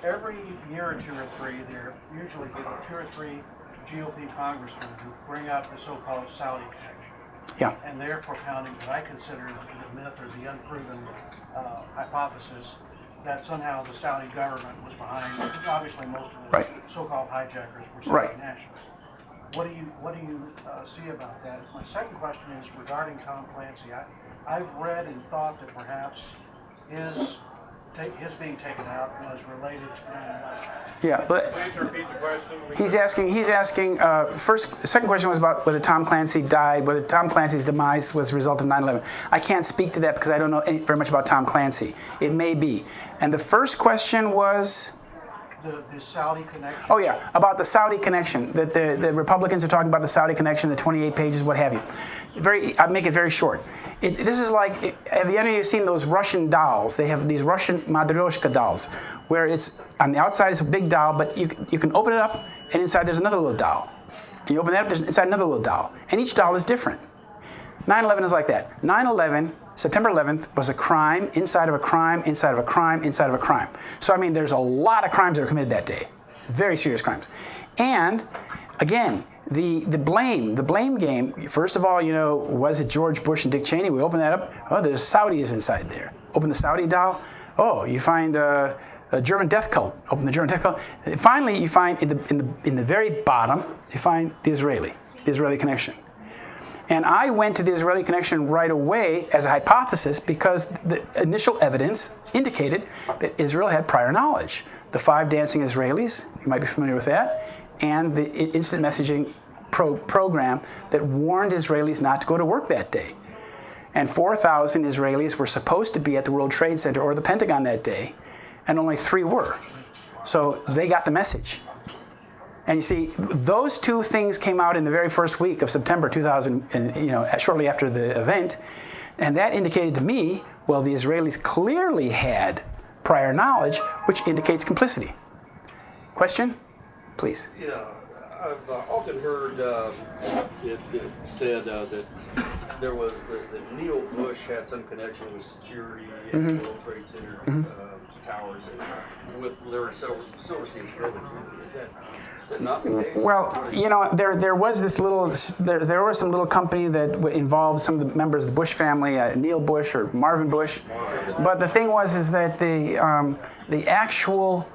Every year or two or three, there usually be 2 or 3 GOP congressmen who bring up the so-called Saudi connection. Yeah. And they're propounding what I consider the myth or the unproven hypothesis that somehow the Saudi government was behind, obviously most of the so-called hijackers were Saudi nationals. What do you see about that? My second question is regarding Tom Clancy. I've read and thought that perhaps his his being taken out was related to 9/11. Yeah, but Please repeat the question. he's asking, second question was about whether Tom Clancy died, whether Tom Clancy's demise was a result of 9/11. I can't speak to that because I don't know very much about Tom Clancy. It may be. And the first question was? The Saudi connection. Oh yeah, about the Saudi connection, that the Republicans are talking about the Saudi connection, the 28 pages, what have you. I'll make it very short. This is like, have any of you seen those Russian dolls? They have these Russian Matryoshka dolls, where it's, on the outside it's a big doll, but you can open it up, and inside there's another little doll. And you open that up, there's inside another little doll. And each doll is different. 9/11 is like that. 9/11, September 11th, was a crime inside of a crime, inside of a crime, inside of a crime. So, I mean, there's a lot of crimes that were committed that day. Very serious crimes. And, again, the blame game, first of all, was it George Bush and Dick Cheney? We open that up. Oh, there's Saudis inside there. Open the Saudi doll. Oh, you find a German death cult. Open the German death cult. And finally, you find in the very bottom, you find the Israeli connection. And I went to the Israeli connection right away as a hypothesis because the initial evidence indicated that Israel had prior knowledge. The 5 dancing Israelis, you might be familiar with that, and the instant messaging program that warned Israelis not to go to work that day. And 4,000 Israelis were supposed to be at the World Trade Center or the Pentagon that day, and only 3 were. So they got the message. And you see, those 2 things came out in the very first week of September 2000, shortly after the event, and that indicated to me, well, the Israelis clearly had prior knowledge, which indicates complicity. Question? Please. Yeah, I've often heard it said that there was that Neil Bush had some connection with security at the World Trade Center towers, and there were Silverstein's brothers. Is that not the case? Well, there was this there was some little company that involved some of the members of the Bush family, Neil Bush or Marvin Bush. But the thing is that the actual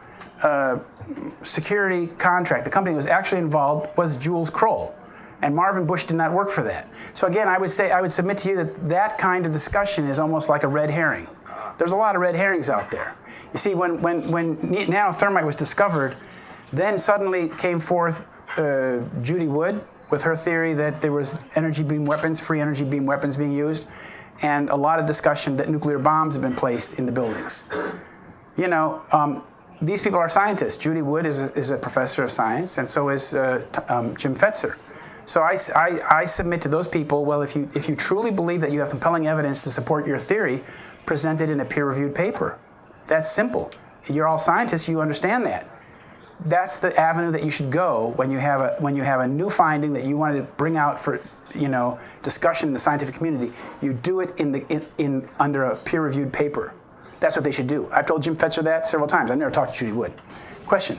security contract, the company that was actually involved was Jules Kroll, and Marvin Bush did not work for that. So again, I would submit to you that kind of discussion is almost like a red herring. There's a lot of red herrings out there. You see, when nanothermite was discovered, then suddenly came forth Judy Wood with her theory that there was energy beam weapons, free energy beam weapons being used, and a lot of discussion that nuclear bombs have been placed in the buildings. These people are scientists. Judy Wood is a professor of science, and so is Jim Fetzer. So I submit to those people, well, if you truly believe that you have compelling evidence to support your theory, present it in a peer-reviewed paper. That's simple. You're all scientists, you understand that. That's the avenue that you should go when you have a new finding that you wanted to bring out for discussion in the scientific community. You do it in under a peer-reviewed paper. That's what they should do. I've told Jim Fetzer that several times. I've never talked to Judy Wood. Question?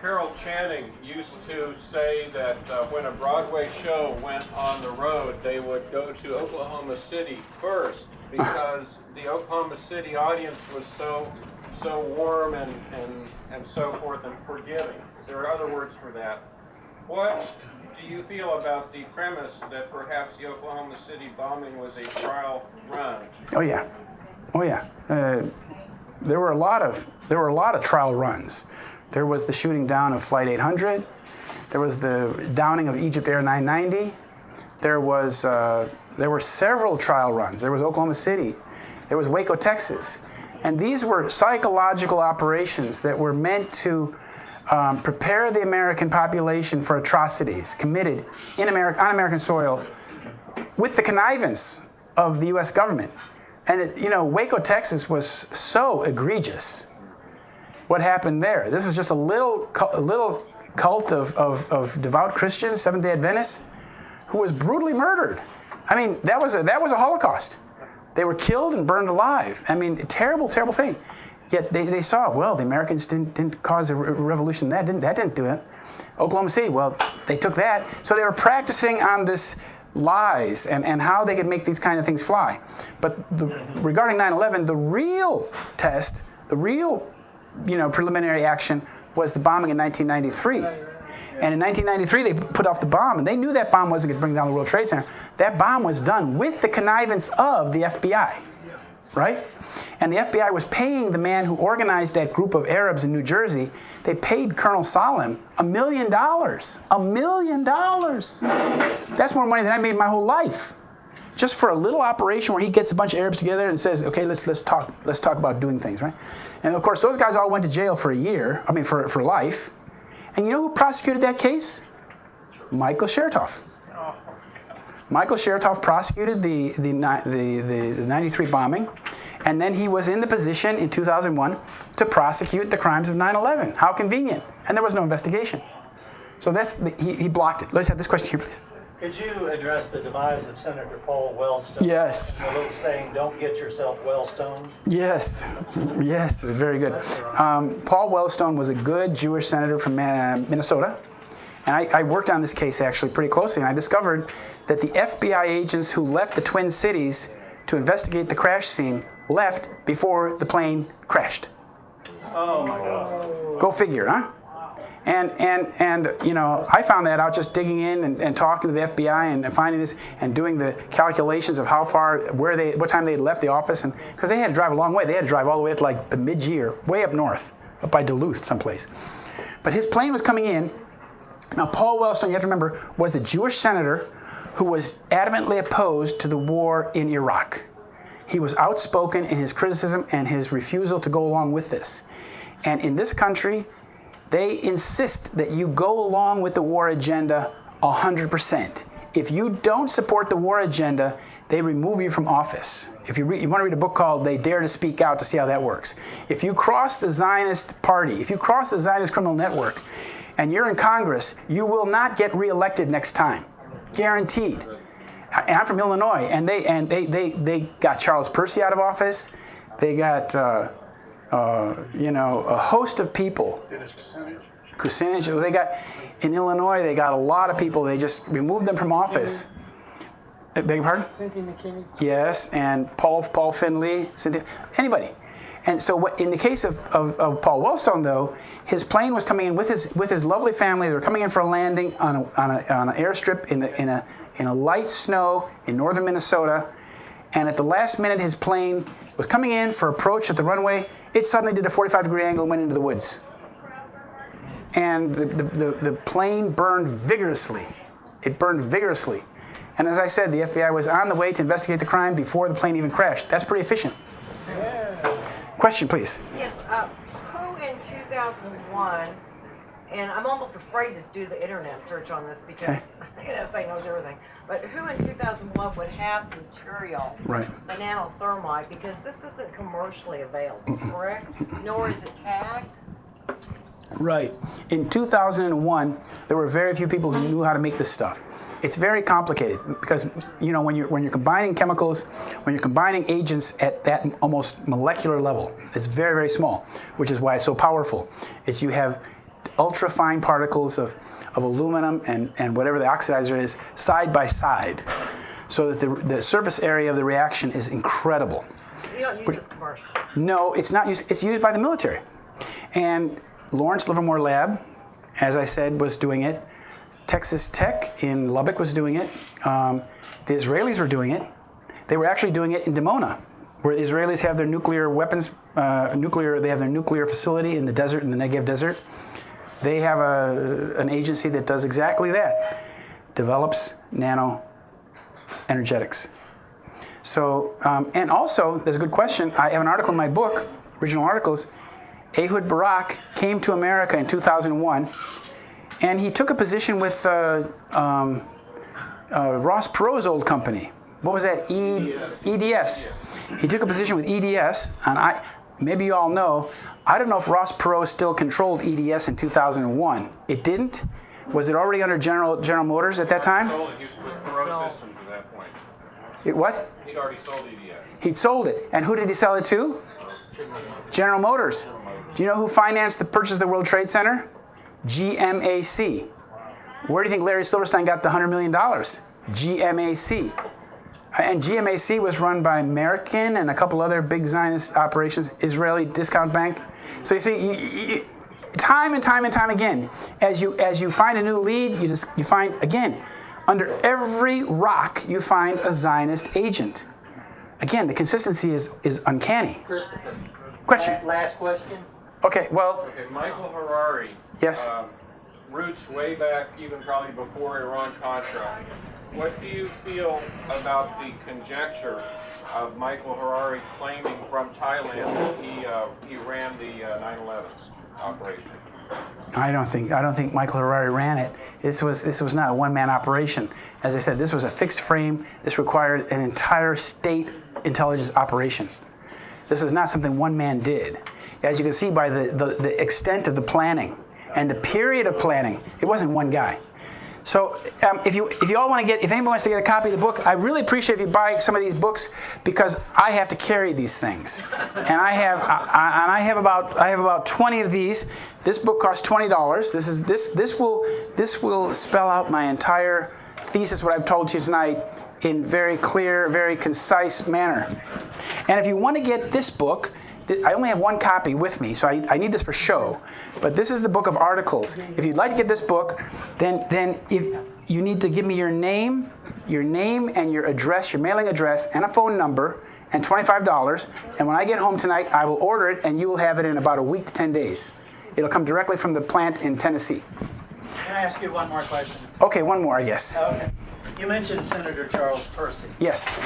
Carol Channing used to say that when a Broadway show went on the road, they would go to Oklahoma City first because the Oklahoma City audience was so warm and so forth and forgiving. There are other words for that. What do you feel about the premise that perhaps the Oklahoma City bombing was a trial run? Oh yeah. There were a lot of trial runs. There was the shooting down of Flight 800. There was the downing of Egypt Air 990. There were several trial runs. There was Oklahoma City. There was Waco, Texas. And these were psychological operations that were meant to prepare the American population for atrocities committed on American soil with the connivance of the U.S. government. And Waco, Texas was so egregious. What happened there? This was just a little cult of devout Christians, Seventh-day Adventists, who was brutally murdered. I mean, that was a Holocaust. They were killed and burned alive. I mean, terrible, terrible thing. Yet they saw, well, the Americans didn't cause a revolution. That didn't do it. Oklahoma City, well, they took that. So they were practicing on this lies and how they could make these kind of things fly. But regarding 9/11, the real test, the real preliminary action was the bombing in 1993. And in 1993, they put off the bomb, and they knew that bomb wasn't going to bring down the World Trade Center. That bomb was done with the connivance of the FBI. right? And the FBI was paying the man who organized that group of Arabs in New Jersey, they paid Colonel Salim $1 million. $1 million. That's more money than I made in my whole life. Just for a little operation where he gets a bunch of Arabs together and says, okay, let's talk about doing things, right? And of course, those guys all went to jail for a year, for life. And you know who prosecuted that case? Michael Chertoff. Michael Chertoff prosecuted the 93 bombing, and then he was in the position in 2001 to prosecute the crimes of 9/11. How convenient. And there was no investigation. So he blocked it. Let's have this question here, please. Could you address the demise of Senator Paul Wellstone? Yes. The little saying, don't get yourself well-stoned? Yes. Yes, very good. Paul Wellstone was a good Jewish senator from Minnesota. And I worked on this case actually pretty closely, and I discovered that the FBI agents who left the Twin Cities to investigate the crash scene left before the plane crashed. Oh my God. Go figure, huh? And you know, I found that out just digging in and talking to the FBI and finding this and doing the calculations of how far, what time they had left the office, and because they had to drive a long way. They had to drive all the way up to like the mid-year, way up north, up by Duluth someplace. But his plane was coming in. Now, Paul Wellstone, you have to remember, was the Jewish senator who was adamantly opposed to the war in Iraq. He was outspoken in his criticism and his refusal to go along with this. And in this country, they insist that you go along with the war agenda 100%. If you don't support the war agenda, they remove you from office. If you want to read a book called They Dare to Speak Out to see how that works. If you cross the Zionist party, if you cross the Zionist criminal network, and you're in Congress, you will not get reelected next time. Guaranteed. And I'm from Illinois, and they got Charles Percy out of office. They got a host of people. Kucinich. They got in Illinois. They got a lot of people. They just removed them from office. Beg your pardon? Cynthia McKinney. Yes, and Paul Finley. Cynthia, anybody. And so, in the case of Paul Wellstone, though, his plane was coming in with his lovely family. They were coming in for a landing on an airstrip in a light snow in northern Minnesota. And at the last minute, his plane was coming in for approach at the runway. It suddenly did a 45-degree angle and went into the woods. And the plane burned vigorously. It burned vigorously. And as I said, the FBI was on the way to investigate the crime before the plane even crashed. That's pretty efficient. Question, please. Yes, who in 2001, and I'm almost afraid to do the internet search on this because NSA knows everything, but who in 2001 would have material, right, the nanothermite, because this isn't commercially available, correct? Nor is it tagged? Right. In 2001, there were very few people who knew how to make this stuff. It's very complicated because, you know, when you're combining chemicals, when you're combining agents at that almost molecular level, it's very, very small, which is why it's so powerful. Is you have ultra-fine particles of aluminum and whatever the oxidizer is side by side, so that the surface area of the reaction is incredible. You don't use this commercially? No, it's not used. It's used by the military. And Lawrence Livermore Lab, as I said, was doing it. Texas Tech in Lubbock was doing it. The Israelis were doing it. They were actually doing it in Dimona, where the Israelis have their nuclear weapons, they have their nuclear facility in the desert, in the Negev desert. They have an agency that does exactly that, develops nano energetics. So, and also, there's a good question. I have an article in my book, original articles. Ehud Barak came to America in 2001. And he took a position with Ross Perot's old company. What was that? EDS. He took a position with EDS, and maybe you all know, I don't know if Ross Perot still controlled EDS in 2001. It didn't? Was it already under General Motors at that time? He was with Perot Systems at that point. What? He'd already sold EDS. He'd sold it. And who did he sell it to? General Motors. Do you know who financed the purchase of the World Trade Center? GMAC. Where do you think Larry Silverstein got the $100 million? GMAC. And GMAC was run by American and a couple other big Zionist operations, Israeli discount bank. So you see, time and time and time again, as you find a new lead, you find, again, under every rock you find a Zionist agent. again, the consistency is uncanny. Christopher. Question. Last question. Okay, well, Okay, Michael Harari. yes. Roots way back, even probably before Iran-Contra. What do you feel about the conjecture of Michael Harari claiming from Thailand that he ran the 9/11 operation? I don't think Michael Harari ran it. This was not a one-man operation. As I said, this was a fixed frame. This required an entire state intelligence operation. This is not something one man did. As you can see by the extent of the planning and the period of planning, it wasn't one guy. So if anyone wants to get a copy of the book, I really appreciate if you buy some of these books because I have to carry these things, and I have about 20 of these. This book costs $20. This will spell out my entire thesis, what I've told you tonight, in very clear, very concise manner. And if you want to get this book, I only have one copy with me, so I need this for show. But this is the book of articles. If you'd like to get this book, then if you need to give me your name and your address, your mailing address, and a phone number, and $25. And when I get home tonight, I will order it, and you will have it in about a week to 10 days. It'll come directly from the plant in Tennessee. Can I ask you one more question? Okay, one more, I guess. Okay. You mentioned Senator Charles Percy. Yes.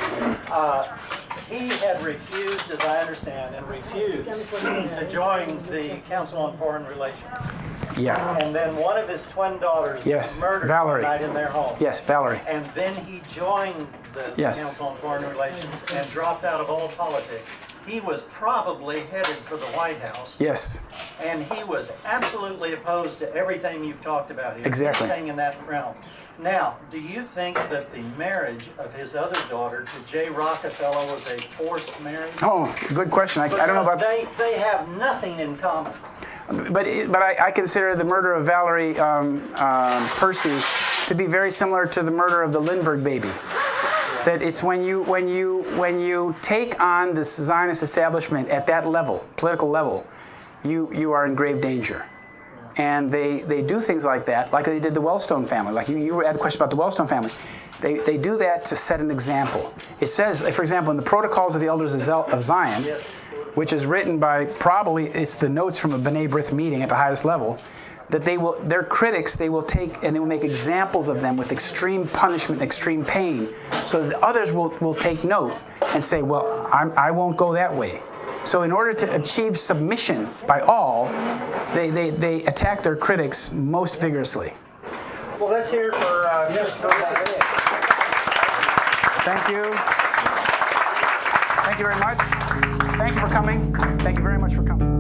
He had refused, as I understand, to join the Council on Foreign Relations. Yeah. And then one of his twin daughters was murdered Valerie. one night in their home. Yes, Valerie. And then he joined the Council on Foreign Relations and dropped out of all politics. He was probably headed for the White House. Yes. And he was absolutely opposed to everything you've talked about here. Exactly. Everything in that realm. Now, do you think that the marriage of his other daughter to Jay Rockefeller was a forced marriage? Oh, good question. I don't know about they have nothing in common. But I consider the murder of Valerie Percy to be very similar to the murder of the Lindbergh baby. That it's when you take on the Zionist establishment at that level, political level, you are in grave danger. And they do things like that, like they did the Wellstone family. Like you had a question about the Wellstone family. They do that to set an example. It says, for example, in the Protocols of the Elders of Zion, which is written by it's the notes from a B'nai B'rith meeting at the highest level, that their critics, they will take and they will make examples of them with extreme punishment, extreme pain, so that others will take note and say, well, I won't go that way. So in order to achieve submission by all, they attack their critics most vigorously. Well, let's hear it for Thank you. Thank you very much. Thank you for coming. Thank you very much for coming.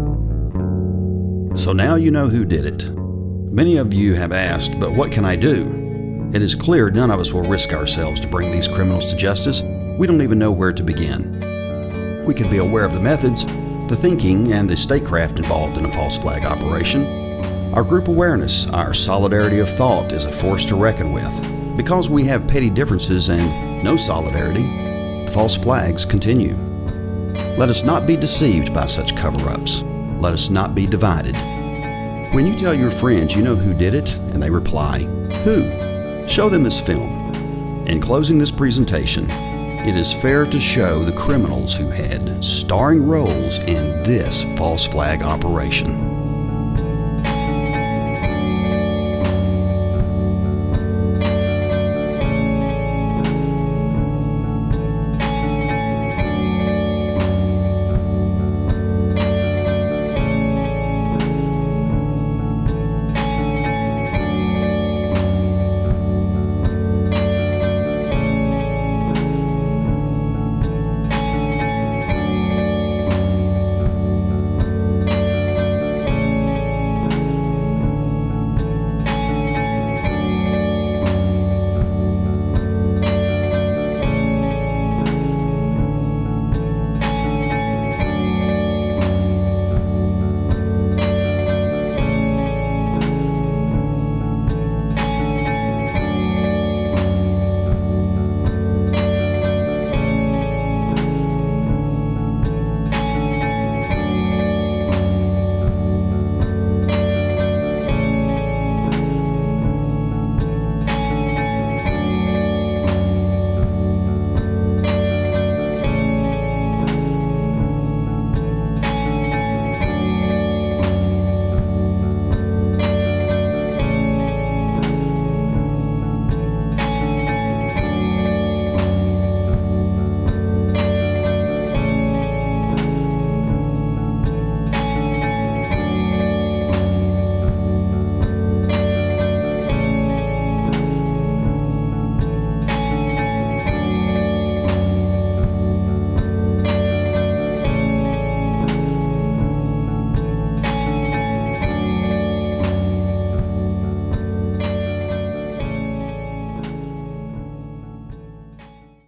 So now you know who did it. Many of you have asked, but what can I do? It is clear none of us will risk ourselves to bring these criminals to justice. We don't even know where to begin. We can be aware of the methods, the thinking, and the statecraft involved in a false flag operation. Our group awareness, our solidarity of thought is a force to reckon with. Because we have petty differences and no solidarity, the false flags continue. Let us not be deceived by such cover-ups. Let us not be divided. When you tell your friends you know who did it, and they reply, "Who?" show them this film. In closing this presentation, it is fair to show the criminals who had starring roles in this false flag operation.